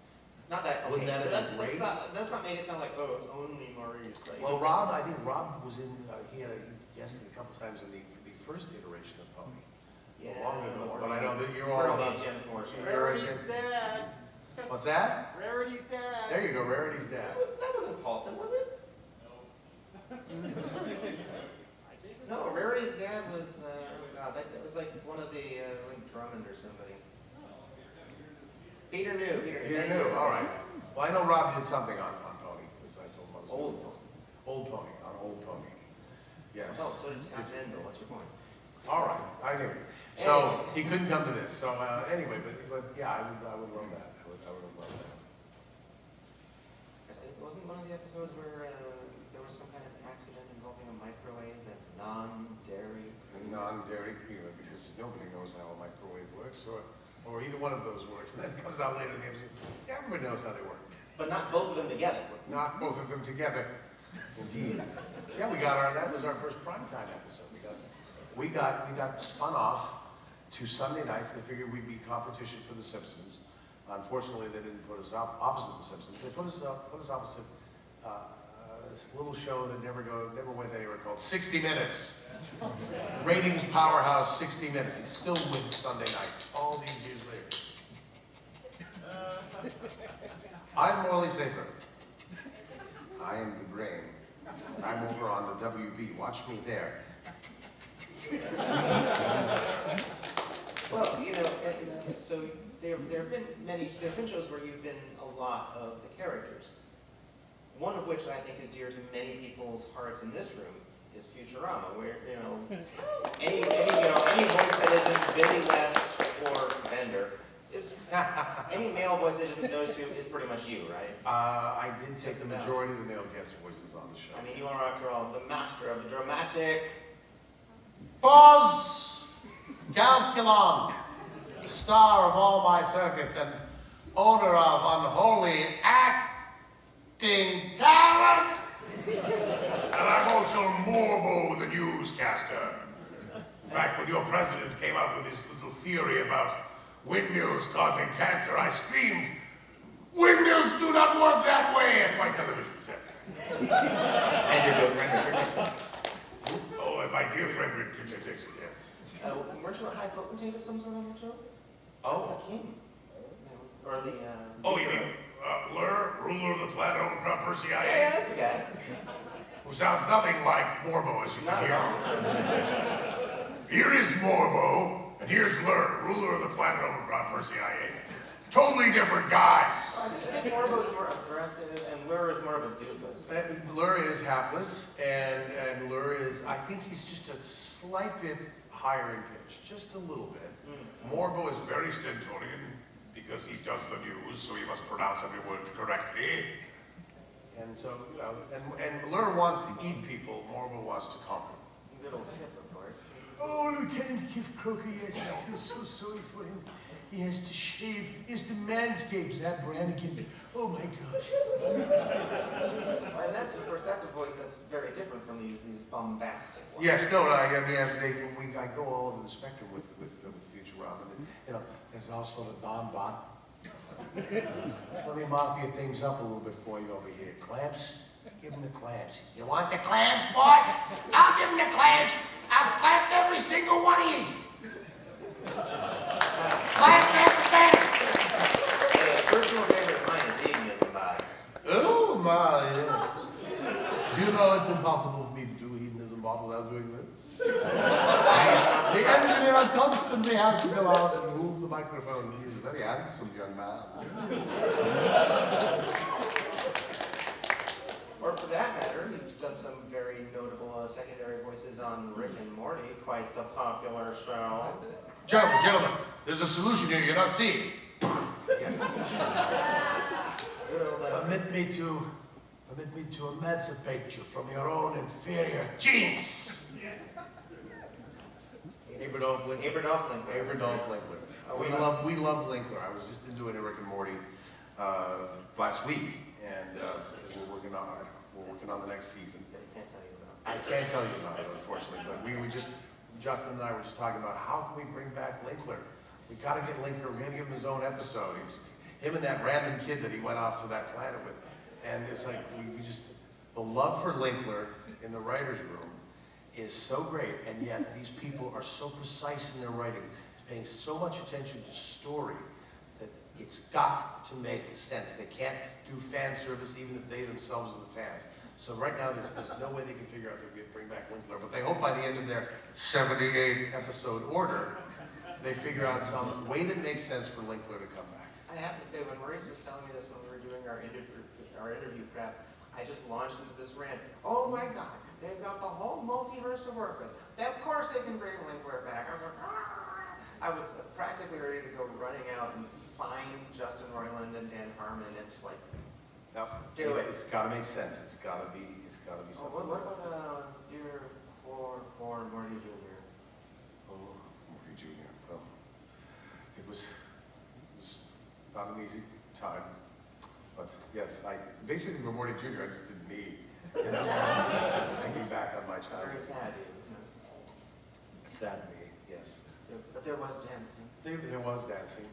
Not that, okay, Wouldn't that have been let's great? not make it sound like, oh, it's only Maurice. Like, Well, Rob, I think Rob was in, he guested a couple times in the first iteration of Pony. yeah, Long ago, but I know that you're we're all all about. Gen 4. You're a Rarity's Gen. dad. What's that? Rarity's dad. There you go, Rarity's dad. That wasn't Paulson, was it? No, Rarity's dad was, oh God, that was like one of the, like Drummond or somebody. Peter New. Peter knew, all right. Well, I know Rob did something on Pony, because I told him. Old Pony, on Old Pony. Yes. Oh, so did Scott Mandel, what's your point? All right, I knew. So he couldn't come to this. So anyway, but yeah, I would love that. I would have loved that. It wasn't one of the episodes where there was some kind of accident involving a microwave and non-dairy. Non-dairy creamer, because nobody knows how a microwave works, or either one of those works, and then it comes out later in the episode. Everybody knows how they work. But not both of them together. Not both of them together. Indeed. Yeah, that was our first primetime episode. We got spun off to Sunday nights. They figured we'd be competition for The Simpsons. Unfortunately, they didn't put us opposite The Simpsons. They put us opposite this little show that never went anywhere called 60 Minutes. Ratings powerhouse 60 Minutes. It still wins Sunday nights all these years later. I'm Morley Safer. I am the Brain. I'm over on the WB. Watch me there. Well, so there have been shows where you've been a lot of the characters. One of which I think is dear to many people's hearts in this room is Futurama, where any voice that isn't Billy West or Bender is any male voice that isn't those two is pretty much you, right? I did take the majority of the male guest voices on the show. I mean, you are after all the master of the dramatic. Buzz Calculon, star of all my circuits and owner of unholy acting talent. And I'm also Morbo, the newscaster. In fact, when your president came up with this little theory about windmills causing cancer, I screamed, "Windmills do not work that way," at my television set. And your good friend Richard Nixon. Oh, and my dear friend Richard Nixon, yeah. Weren't you a high potentate of some sort on the show? Oh. A king? Or the, Oh, you mean Lur, ruler of the planet overcrowd Percy IA? Yeah, that's the guy. Who sounds nothing like Morbo, as you Not can at hear. all. Here is Morbo, and here's Lur, ruler of the planet overcrowd Percy IA. Totally different guys. I think Morbo's more aggressive, and Lure is more of a doofus. Lur is hapless, and Lur is, I think he's just a slight bit higher in pitch, just a little bit. Morbo is very stentorian because he does the news, so he must pronounce every word correctly. And so, and Lur wants to eat people, Morbo wants to conquer. Little hip, of course. Oh, Lieutenant Chief Croker, yes, I feel so sorry for him. He has to shave, he has to manscape Zap Brannigan. Oh my gosh. And that, of course, that's a voice that's very different from these bombastic ones. Yes, no, I go all over the spectrum with Futurama. And, there's also the Don Bot. Let me mafia things up a little bit for you over here. Clamps? Give him the clamps. You want the clamps, boss? I'll give him the clamps. I'll clamp every single one of these. Clamp everything. Personal favorite of mine is hedonism by. Oh my, yes. Do you know it's impossible for me to do hedonism Bob without doing this? The engineer constantly has to go out and move the microphone. He's a very handsome young man. Or for that matter, you've done some very notable secondary voices on Rick and Morty, quite the popular show. Gentlemen, there's a solution here you're not seeing. Permit me to emancipate you from your own inferior genes. Aberdolf Linkler. We love Linkler. I was just into it Rick and Morty last week, and we're working on the next season. I can't tell you about it, unfortunately, but Justin and I were just talking about how can we bring back Linkler. We gotta get Linkler. We're gonna give him his own episode. It's him and that random kid that he went off to that planet with, and it's like the love for Linkler in the writers' room is so great, and yet these people are so precise in their writing, paying so much attention to story that it's got to make sense. They can't do fan service even if they themselves are the fans. So right now there's no way they can figure out to bring back Linkler, but they hope by the end of their 78 episode order, they figure out some way that makes sense for Linkler to come back. I have to say, when Maurice was telling me this when we were doing our interview prep, I just launched into this rant. Oh my God, they've got the whole multiverse to work with. Of course they can bring Linkler back. I was like, ah! I was practically ready to go running out and find Justin Roiland and Dan Harmon and just like, No, do it. It's gotta make sense. It's gotta be something. What about dear poor Morty Jr.? Oh, Morty Jr. Well, it was not an easy time, but yes, basically for Morty Jr. I just did me, thinking back on my childhood. Very sad, Sad me, yes. But there was dancing. There was dancing.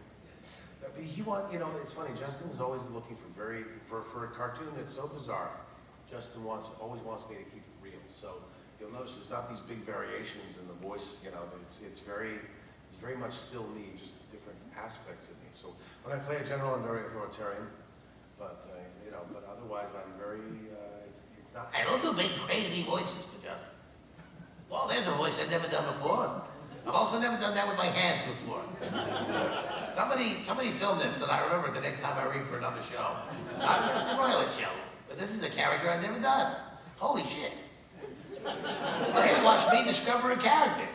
But it's funny. Justin is always looking for a cartoon that's so bizarre. Justin always wants me to keep it real. So you'll notice there's not these big variations in the voice. It's very much still me, just different aspects of me. So when I play a general, I'm very authoritarian. But otherwise I'm very. It's not. I don't do big crazy voices for Justin. Well, there's a voice I've never done before. I've also never done that with my hands before. Somebody filmed this, and I remember the next time I read for another show. Not a Mr. Roiland show, but this is a character I've never done. Holy shit. Hey, watch me discover a character.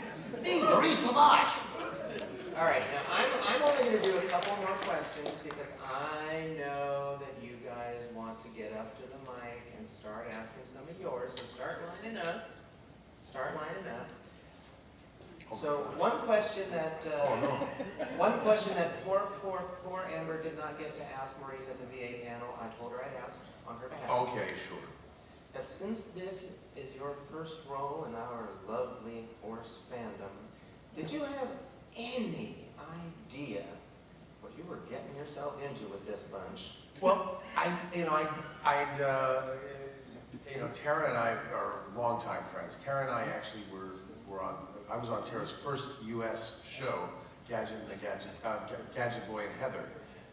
Me, Maurice LaMarche. All right, now I'm only going to do a couple more questions because I know that you guys want to get up to the mic and start asking some of yours. So start lining up. Start lining up. So one question that poor Amber did not get to ask Maurice at the VA panel, I told her I'd ask on her behalf. Okay, sure. Now, since this is your first role in our lovely horse fandom, did you have any idea what you were getting yourself into with this bunch? Well, Tara and I are longtime friends. Tara and I actually I was on Tara's first U.S. show, Gadget Boy and Heather.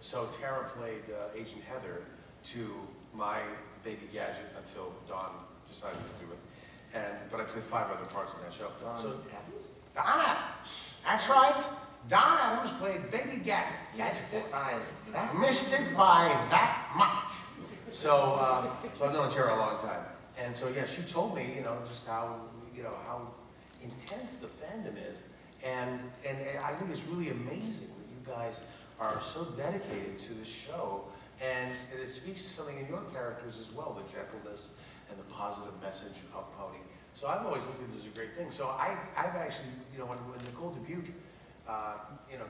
So Tara played Agent Heather to my baby Gadget until Dawn decided to do it. But I played 5 other parts in that show. Dawn So, Adams? Donna, that's right. Don Adams played baby Gadget. Missed it by that. Missed it by that much. So I've known Tara a long time. And so, yeah, she told me, just how intense the fandom is. And I think it's really amazing that you guys are so dedicated to this show. And it speaks to something in your characters as well, the gentleness and the positive message of Pony. So I've always looked at it as a great thing. So I've actually, when Nicole Dubuque,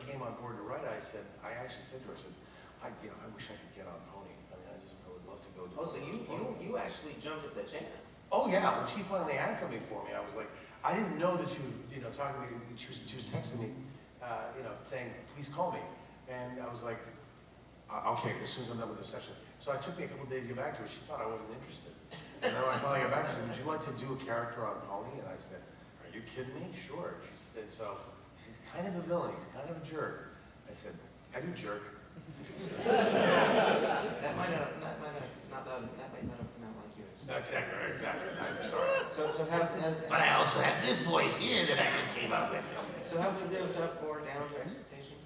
came on board to write, I actually said to her, I wish I could get on Pony. I mean, I would love to go do it. Oh, so you actually jumped at the chance. Oh yeah, when she finally had something for me, I was like, I didn't know that she was, talking to me, she was texting me, saying, please call me. And I was like, okay, as soon as I'm done with the session. So it took me a couple of days to get back to her. She thought I wasn't interested. And then when I finally got back to her, she said, would you like to do a character on Pony? And I said, are you kidding me? Sure. And so he's kind of a villain. He's kind of a jerk. I said, I do jerk. That might not like you. Exactly. I'm sorry. But I also have this voice here that I just came up with. So have we lived up or down to expectations?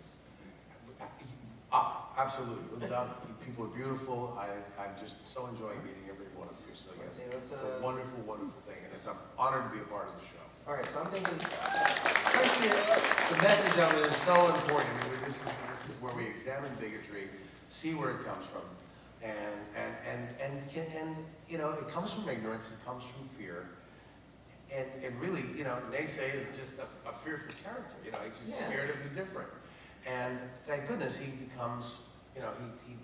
Absolutely. Lived up. People are beautiful. I'm just so enjoying meeting every one of you. So Let's see, it's a wonderful, wonderful thing, and I'm honored to be a part of the show. All right, so I'm thinking, Especially the message of it is so important. I mean, this is where we examine bigotry, see where it comes from, and it comes from ignorance, it comes from fear, and really, Naysay is just a fearful character. He's just scared of the different, and thank goodness he becomes, he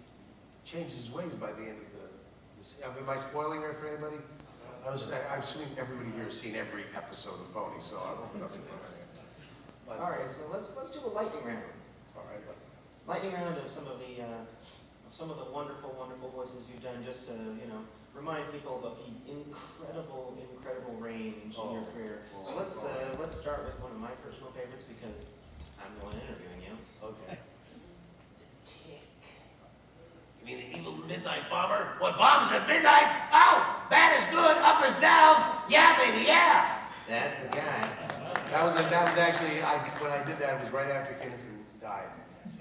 changes his ways by the end of the. Am I spoiling it for anybody? I'm assuming everybody here has seen every episode of Pony, so I hope it doesn't go anything. all right, so let's do a lightning round. All right. Lightning round of some of the wonderful, wonderful voices you've done, just to remind people of the incredible range in your career. So let's start with one of my personal favorites because I'm the one interviewing you. Okay. You mean the evil midnight bomber? What bombs at midnight? Oh, bad is good, up is down. Yeah, baby, yeah. That's the guy. That was actually, when I did that, it was right after Kinnison died.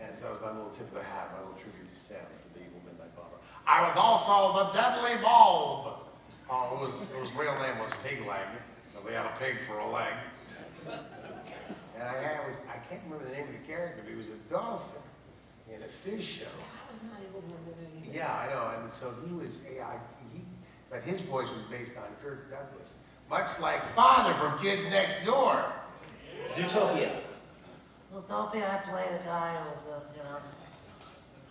And so that was my little tip of the hat, my little tribute to Sam for the evil midnight bomber. I was also the deadly bulb. Oh, his real name was Pig Leg, because he had a pig for a leg. And I can't remember the name of the character, but he was a dolphin in a fish show. Yeah, I know, and so but his voice was based on Kirk Douglas, much like Father from Kids Next Door. Zootopia. Utopia, I played a guy with,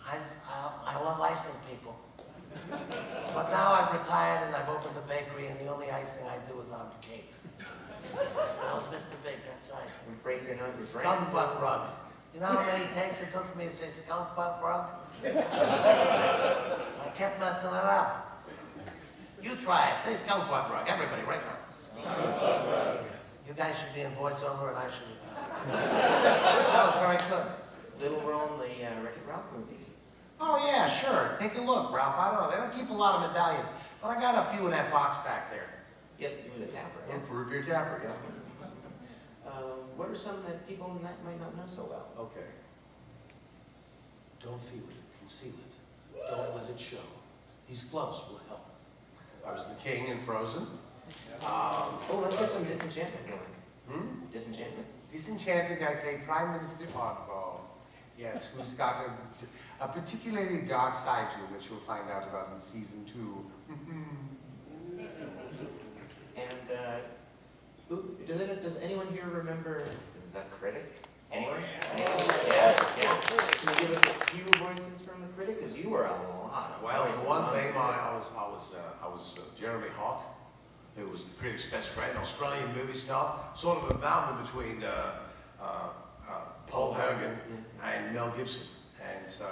I love icing people. But now I've retired and I've opened a bakery and the only icing I do is on cakes. That was Mr. Big, that's right. And break your numbers, right? Skunk butt rug. You know how many takes it took for me to say skunk butt rug? I kept messing it up. You try it. Say skunk butt rug. Everybody, right now. You guys should be in voiceover and I should. That was very good. Little role in the Wreck-It Ralph movies. Oh yeah, sure. Take a look, Ralph. I don't know. They don't keep a lot of medallions, but I got a few in that box back there. Yep, you were the tapper. Yeah, root beer tapper, yeah. What are some that people might not know so well? Okay. Don't feel it, conceal it. Don't let it show. These gloves will help. I was the king in Frozen. Oh, let's get some disenchantment going. Disenchantment? Disenchanted, I play Prime Minister Oddball. Yes, who's got a particularly dark side to him that you'll find out about in season 2. And does anyone here remember The Critic? Anyone? Yeah. Can you give us a few voices from The Critic? Because you were a lot of Well, voices for one on thing, there. I was Jeremy Hawk, who was the critic's best friend, Australian movie star, sort of a mountain between Paul Hogan and Mel Gibson. And so,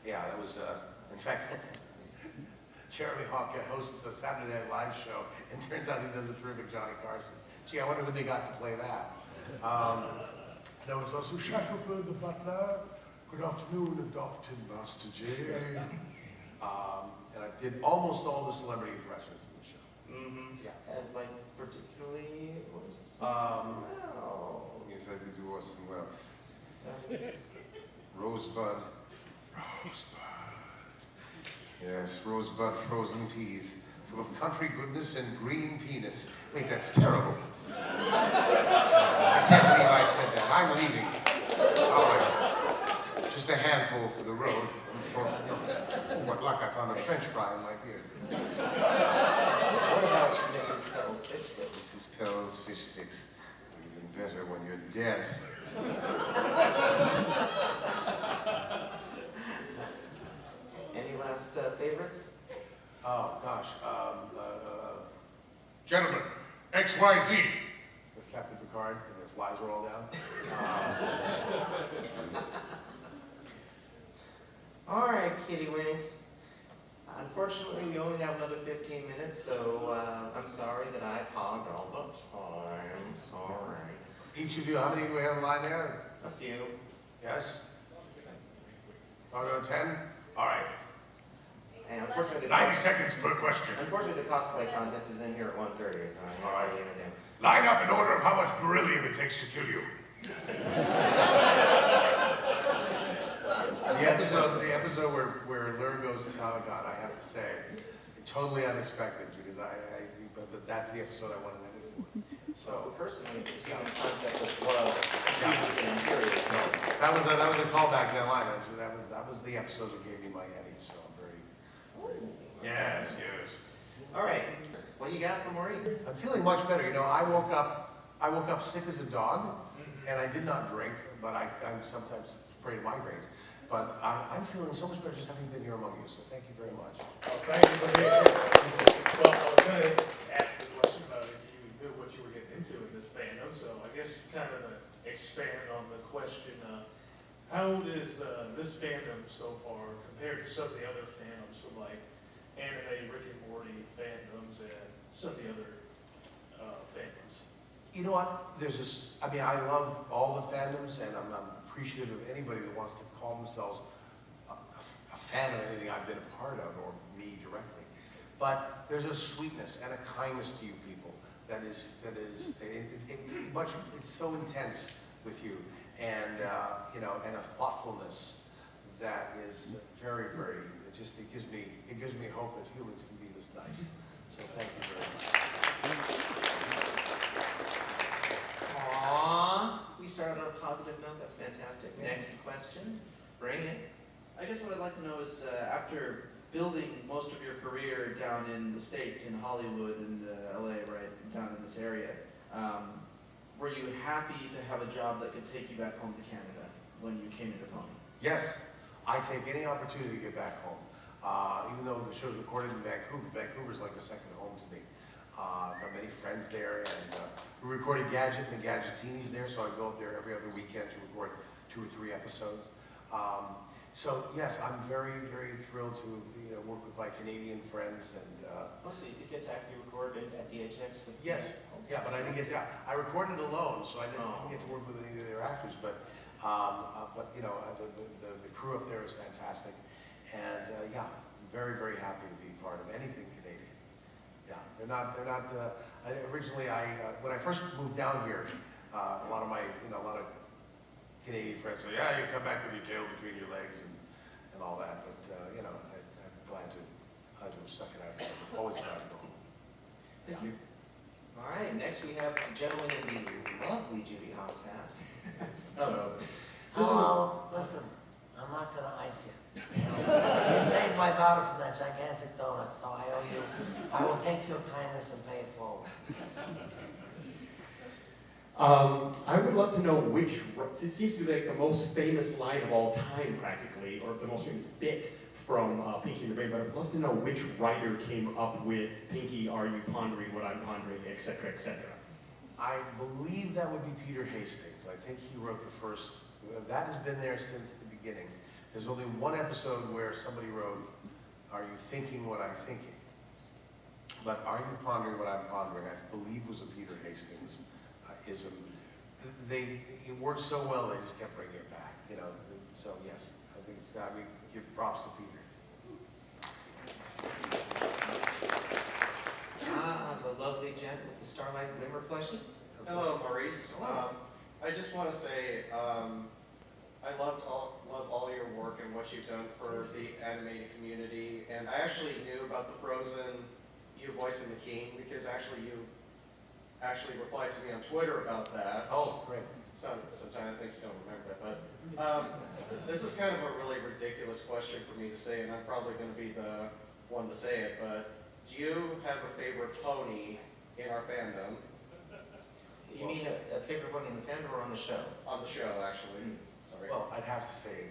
yeah, that was, in fact, Jeremy Hawk hosts a Saturday Night Live show, and turns out he does a terrific Johnny Carson. Gee, I wonder when they got to play that. And I was also Shackelford the butler. Good afternoon, adopted Master J. And I did almost all the celebrity impressions in the show. Yeah. And like particularly, what was? Yes, I did do Orson Welles. Rosebud. Yes, rosebud frozen peas, full of country goodness and green penis. Wait, that's terrible. I can't believe I said that. I'm leaving. All right. Just a handful for the road. Oh, what luck, I found a French fry in my beard. What about Mrs. Pell's fish sticks? Mrs. Pell's fish sticks. Even better when you're dead. Any last favorites? Oh, gosh. Gentlemen, XYZ. With Captain Picard, and their flies are all down. All right, Kitty Winks. Unfortunately, we only have another 15 minutes, so I'm sorry that I hogged all the time. Sorry. Each of you, how many do we have in line there? A few. Yes? I'll go 10? All right. And unfortunately, 90 seconds per question. Unfortunately, the cosplay contest is in here at 1:30, so All right. what are you gonna do? Line up in order of how much beryllium it takes to kill you. The episode where Lur goes to Comic-Con, I have to say, totally unexpected because but that's the episode I wanted to do for. So personally, this human concept of love confuses and infuriates me. That was a callback to that line. That was the episode that gave me my Eddie. So I'm very Yes. All right, what do you got for Maurice? I'm feeling much better. You know, I woke up sick as a dog, and I did not drink, but I'm sometimes prey to migraines. But I'm feeling so much better just having been here among you. So thank you very much. Well, thank you for being here. Well, I was going to ask the question about if you knew what you were getting into in this fandom, so I guess kind of expand on the question, how does this fandom so far compare to some of the other fandoms from like anime, Rick and Morty fandoms, and some of the other fandoms? You know what? I love all the fandoms, and I'm appreciative of anybody that wants to call themselves a fan of anything I've been a part of, or me directly. But there's a sweetness and a kindness to you people that is it's so intense with you, and and a thoughtfulness that is very, very. It gives me hope that humans can be this nice. So thank you very much. Aww, we started on a positive note. That's fantastic. Next question, bring it. I guess what I'd like to know is, after building most of your career down in the States, in Hollywood and LA, right, down in this area, were you happy to have a job that could take you back home to Canada when you came into Pony? Yes, I take any opportunity to get back home. Even though the show's recorded in Vancouver, Vancouver's like a second home to me. I've got many friends there, and we recorded Gadget and the Gadgetinis there, so I go up there every other weekend to record 2 or 3 episodes. So yes, I'm very, very thrilled to work with my Canadian friends. And So you did get to actually record it at DHX? yes, yeah, but I didn't get to. I recorded alone, so I didn't get to work with any of their actors. But the crew up there is fantastic, and yeah, I'm very, very happy to be part of anything Canadian. Yeah, they're not. Originally, when I first moved down here, A lot of Canadian friends say, yeah, you come back with your tail between your legs and all that. But, I'm glad to have stuck it out. I'm always glad to go home. Thank you. All right, next we have the gentleman in the lovely Judy Hopps hat. Hello. Oh, listen, I'm not gonna ice you. You saved my daughter from that gigantic donut, so I owe you. I will take your kindness and pay it forward. I would love to know which, it seems to be like the most famous line of all time practically, or the most famous bit from Pinky and the Brain, but I'd love to know which writer came up with Pinky, are you pondering what I'm pondering, etc., etc. I believe that would be Peter Hastings. I think he wrote the first, that has been there since the beginning. There's only one episode where somebody wrote, are you thinking what I'm thinking? But are you pondering what I'm pondering, I believe was a Peter Hastings ism. It worked so well, they just kept bringing it back, so yes, I think it's that, we give props to Peter. The lovely gent with the starlight glimmer plushie. Hello, Maurice. Hello. I just want to say I love all your work and what you've done for the animated community. And I actually knew about the Frozen, you voicing the King, because you actually replied to me on Twitter about that. Oh, great. Sometimes I think you don't remember that, but this is kind of a really ridiculous question for me to say, and I'm probably going to be the one to say it, but do you have a favorite pony in our fandom? You mean a favorite one in the fandom or on the show? On the show, actually. Sorry. Well, I'd have to say,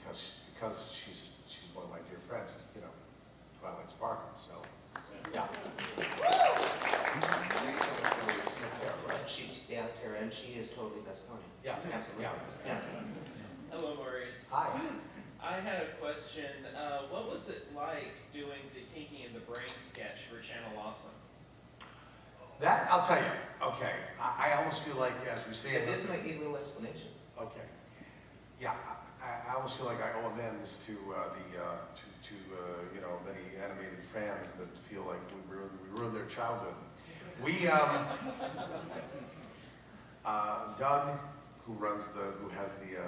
because she's one of my dear friends, Twilight Sparkle, so, yeah. She asked her, and she is totally best pony. Yeah. Absolutely. Yeah. Hello, Maurice. Hi. I had a question. What was it like doing the Pinky and the Brain sketch for Channel Awesome? That, I'll tell you, okay, I almost feel like, as we say... This might need a little explanation. Okay. Yeah, I almost feel like I owe amends to many animated fans that feel like we ruined their childhood. Doug, who has the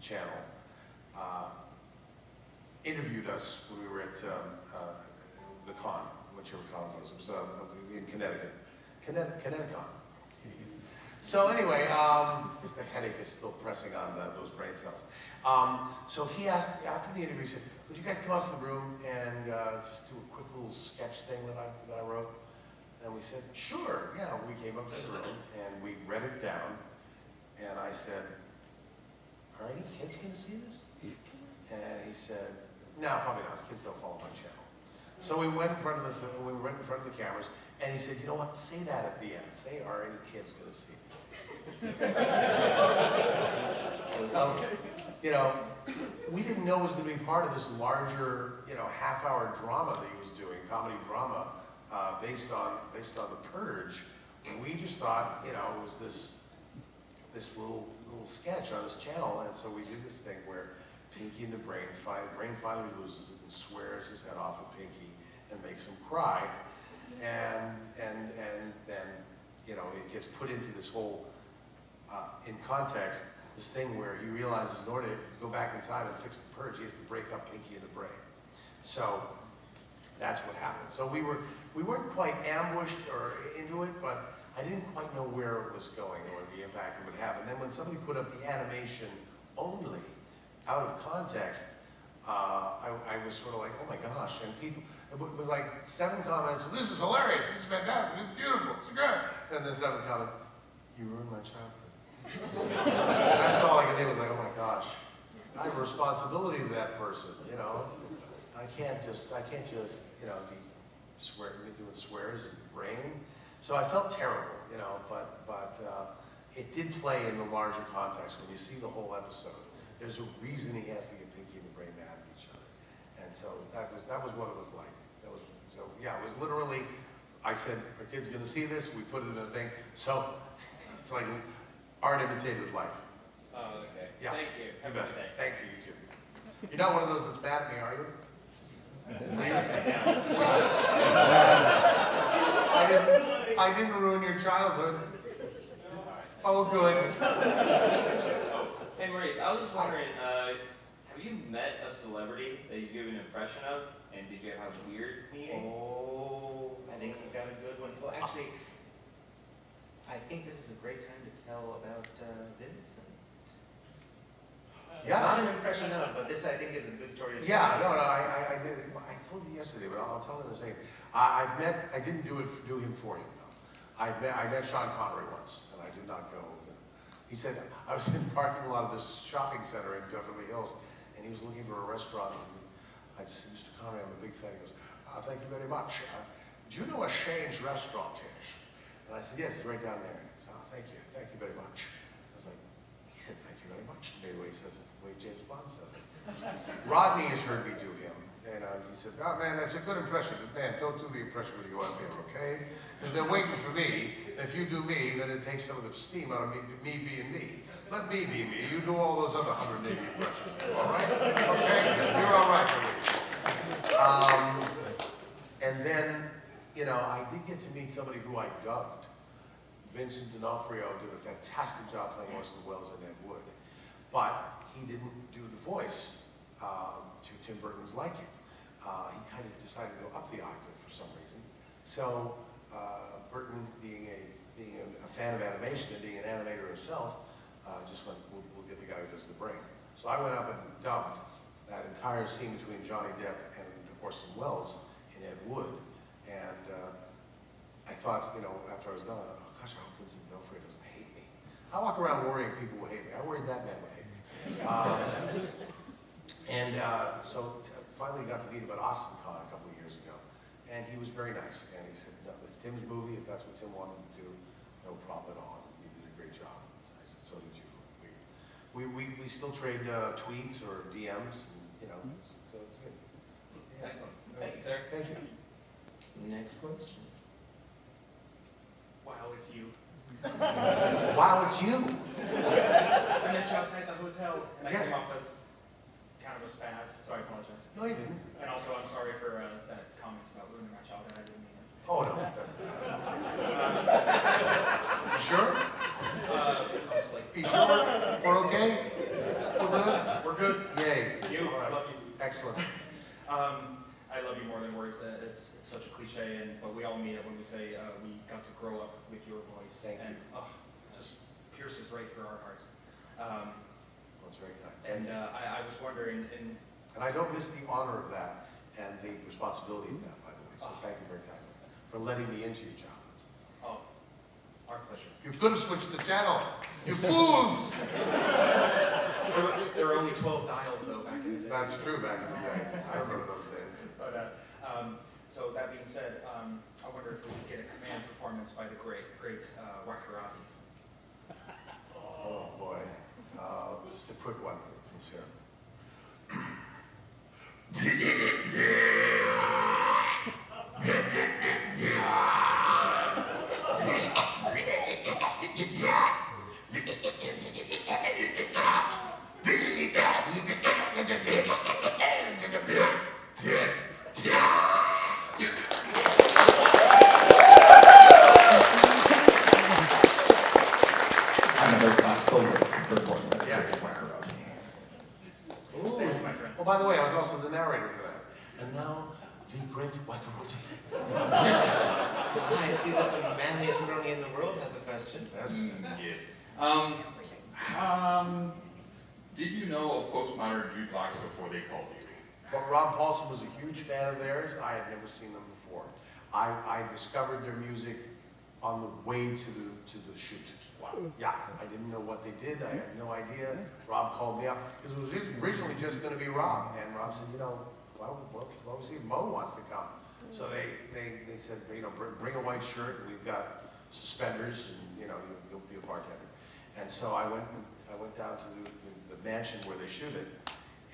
channel, interviewed us when we were at the con, whichever con it was. It was in Connecticut. Connecticut. So anyway, because the headache is still pressing on those brain cells. So he asked, after the interview, he said, would you guys come up to the room and just do a quick little sketch thing that I wrote? And we said, sure, yeah. We came up to the room and we read it down. And I said, are any kids going to see this? And he said, no, probably not. Kids don't follow my channel. So we went in front of the cameras, and he said, you know what? Say that at the end. Say, are any kids going to see it? So, we didn't know it was going to be part of this larger, half-hour drama that he was doing, comedy drama, based on The Purge. And we just thought, it was this little sketch on his channel, and so we did this thing where Pinky and the Brain finally loses it and swears his head off at Pinky and makes him cry, and then it gets put into this whole in context, this thing where he realizes in order to go back in time and fix the purge, he has to break up Pinky and the Brain. So that's what happened. So we weren't quite ambushed or into it, but I didn't quite know where it was going or the impact it would have. And then when somebody put up the animation only out of context, I was sort of like, oh my gosh, and people, it was like 7 comments, this is hilarious, this is fantastic, this is beautiful, it's good. And then 7th comment, you ruined my childhood. And that's all I could think was like, oh my gosh, I have a responsibility to that person, I can't just, be doing swears as the brain. So I felt terrible, but it did play in the larger context. When you see the whole episode, there's a reason he has to get Pinky and the Brain mad at each other. And so that was what it was like. It was literally, I said, our kids are going to see this, we put it in a thing. So it's like art imitated life. Oh, okay. Yeah. Thank you. Have a good day. Thank you, you too. You're not one of those that's mad at me, are you? I didn't ruin your childhood. Oh, good. Oh, hey Maurice, I was just wondering, have you met a celebrity that you give an impression of, and did you have a weird meeting? Oh, I think you got a good one. Well, actually, I think this is a great time to tell about Vincent. Yeah. Not an impression of, but this I think is a good story to tell. Yeah, no, I did. I told you yesterday, but I'll tell him the same. I didn't do him for him though. I met Sean Connery once, and I did not go. He said, I was in the parking lot of this shopping center in Beverly Hills, and he was looking for a restaurant, and I just said, Mr. Connery, I'm a big fan. He goes, thank you very much. Do you know a Shane's restaurant is? And I said, yes, it's right down there. He said, thank you very much. I was like, he said, thank you very much to me, the way he says it, the way James Bond says it. Rodney has heard me do him, and he said, oh man, that's a good impression, but man, don't do the impression when you go out there, okay? Because they're waiting for me, and if you do me, then it takes some of the steam out of me being me. Let me be me, you do all those other 180 impressions, all right? Okay? You're all right for me. And then, you know, I did get to meet somebody who I dubbed. Vincent D'Onofrio did a fantastic job playing Orson Welles and Ed Wood, but he didn't do the voice to Tim Burton's liking. He kind of decided to go up the octave for some reason. So Burton, being a fan of animation and being an animator himself, just went, we'll get the guy who does the brain. So I went up and dubbed that entire scene between Johnny Depp and Orson Welles in Ed Wood, and I thought, you know, after I was done, oh gosh, I hope Vincent D'Onofrio doesn't hate me. I walk around worrying people will hate me. I worried that man would hate me. So finally got to meet him at ASIFA-Hollywood a couple of years ago, and he was very nice. And he said, no, it's Tim's movie. If that's what Tim wanted to do, no problem at all. You did a great job. I said, so did you. We still trade tweets or DMs, and, you know, so it's good. Yeah. Excellent. Thank you, sir. Thank you. Next question. Wow, it's you. Wow, it's you. I met you outside the hotel, and I Yes. came off as kind of a spaz, so I apologize. No, you didn't. And also, I'm sorry for that comment about ruining my childhood. I didn't mean it. Oh, no. You sure? Mostly. You sure? We're okay? We're good? We're good. Yay. You, All right. love you. Excellent. I love you more than words. It's such a cliche, but we all mean it when we say we got to grow up with your voice. Thank you. And just pierces right through our hearts. That's very kind. And I was wondering, And I don't miss the honor of that and the responsibility of that, by the way. So thank you very kindly for letting me into your childhoods. oh, our pleasure. You could have switched the channel. You fools! There were only 12 dials, though, back in the day. That's true back in the day. I remember those days. But, so that being said, I wonder if we could get a command performance by the great Wakarabi. Oh, boy. Just a quick one. Let's hear Another classical performance. Yes. Thank you, my friend. Oh, by the way, I was also the narrator for that. And now, the great Wakaruti. I see that the manliest brony in the world has a question. Yes. Yes. Did you know of postmodern jukebox before they called you? But Rob Paulson was a huge fan of theirs. I had never seen them before. I discovered their music on the way to the shoot. Wow. Yeah, I didn't know what they did. I had no idea. Rob called me up because it was originally just going to be Rob, and Rob said, you know, well, we'll see if Mo wants to come. So they said, you know, bring a white shirt, and we've got suspenders, and you know, you'll be a bartender. And so I went down to the mansion where they shoot it,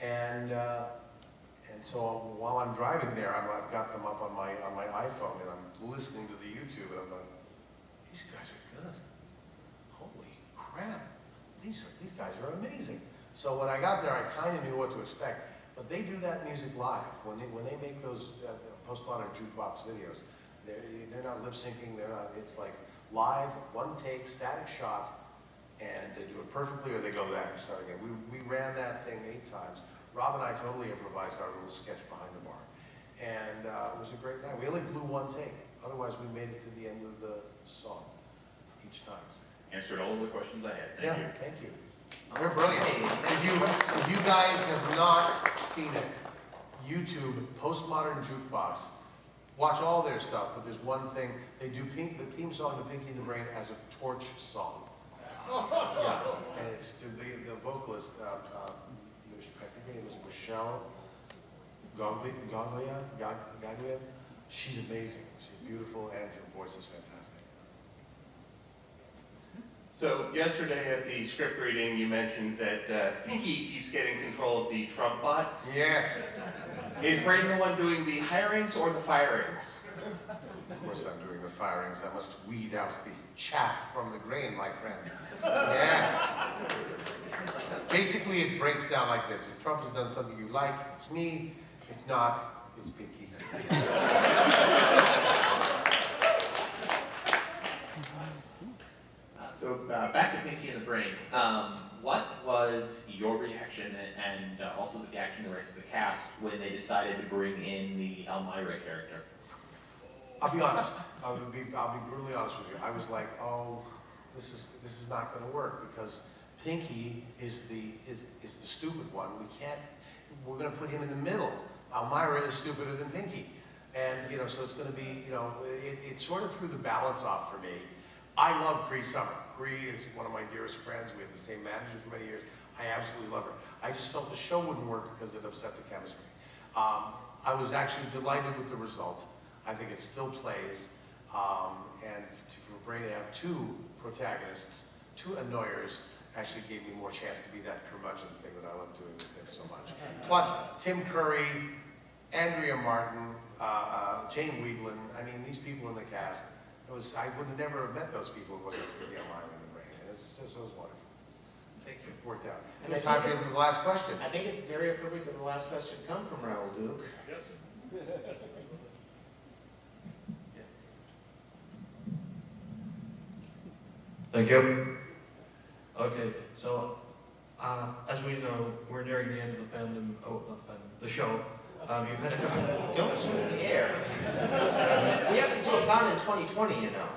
and so while I'm driving there, I've got them up on my iPhone, and I'm listening to the YouTube, and I'm like, these guys are good. Holy crap! These guys are amazing. So when I got there, I kind of knew what to expect. But they do that music live. When they make those postmodern jukebox videos, they're not lip syncing. They're not. It's like live, one take, static shot, and they do it perfectly, or they go back and start again. We ran that thing 8 times. Rob and I totally improvised our little sketch behind the bar, and it was a great night. We only blew 1 take. Otherwise, we made it to the end of the song each time. Answered all of the questions I had. Thank you. Thank you. They're brilliant. If you guys have not seen it, YouTube, Postmodern Jukebox, watch all their stuff, but there's one thing, they do the theme song to Pinky and the Brain as a torch song. Yeah, and it's the vocalist, I think her name was Michelle Gaglia. She's amazing. She's beautiful, and her voice is fantastic. So yesterday at the script reading, you mentioned that Pinky keeps getting control of the Trump bot. Yes. Is Brain the one doing the hirings or the firings? Of course I'm doing the firings. I must weed out the chaff from the grain, my friend. Yes. Basically, it breaks down like this. If Trump has done something you like, it's me. If not, it's Pinky. So back to Pinky and the Brain. What was your reaction and also the reaction of the rest of the cast when they decided to bring in the Elmira character? I'll be honest. I'll be brutally honest with you. I was like, oh, this is not going to work because Pinky is the stupid one. We're going to put him in the middle. Elmira is stupider than Pinky, and so it's going to be it sort of threw the balance off for me. I love Cree Summer. Cree is one of my dearest friends. We had the same manager for many years. I absolutely love her. I just felt the show wouldn't work because it upset the chemistry. I was actually delighted with the result. I think it still plays. And for Brain to have 2 protagonists, 2 annoyers, actually gave me more chance to be that curmudgeon thing that I love doing with him so much. Plus, Tim Curry, Andrea Martin, Jane Weedland, I mean, these people in the cast, I would have never met those people who wasn't with the Elmira and the Brain. And it was wonderful. Thank you. It worked out. And It's time for the last question. I think it's very appropriate that the last question come from Raoul Duke. Yes. Thank you. Okay, so as we know, we're nearing the end of the fandom. Oh, not the fandom, the show. You've had a Don't you dare! We have to do a con in 2020, you know.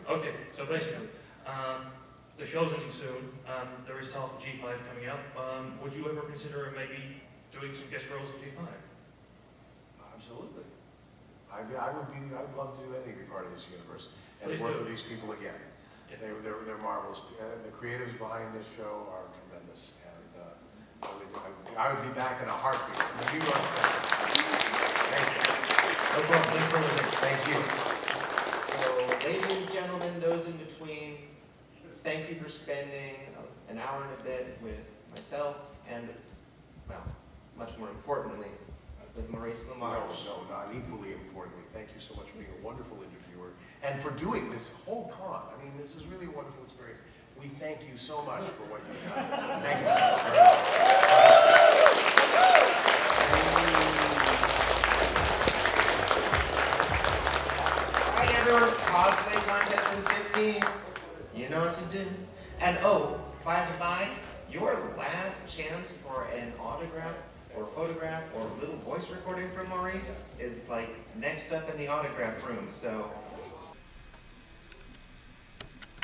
Okay, so basically, the show's ending soon. There is talk of G5 coming up. Would you ever consider maybe doing some guest roles in G5? Absolutely. I'd love to do anything to be part of this universe and work with these people again. Yeah. They're marvelous. The creatives behind this show are tremendous, and I would be back in a heartbeat. You are thank you. No problem. Thank you. So, ladies, gentlemen, those in between, thank you for spending an hour and a bit with myself and, well, much more importantly, with Maurice LaMarche. No, not equally importantly. Thank you so much for being a wonderful interviewer and for doing this whole con. I mean, this is really a wonderful experience. We thank you so much for what you've done. Thank you so very much. All right, everyone, cosplay contest in 15. You know what to do. And oh, by the by, your last chance for an autograph or photograph or little voice recording from Maurice is like next up in the autograph room. So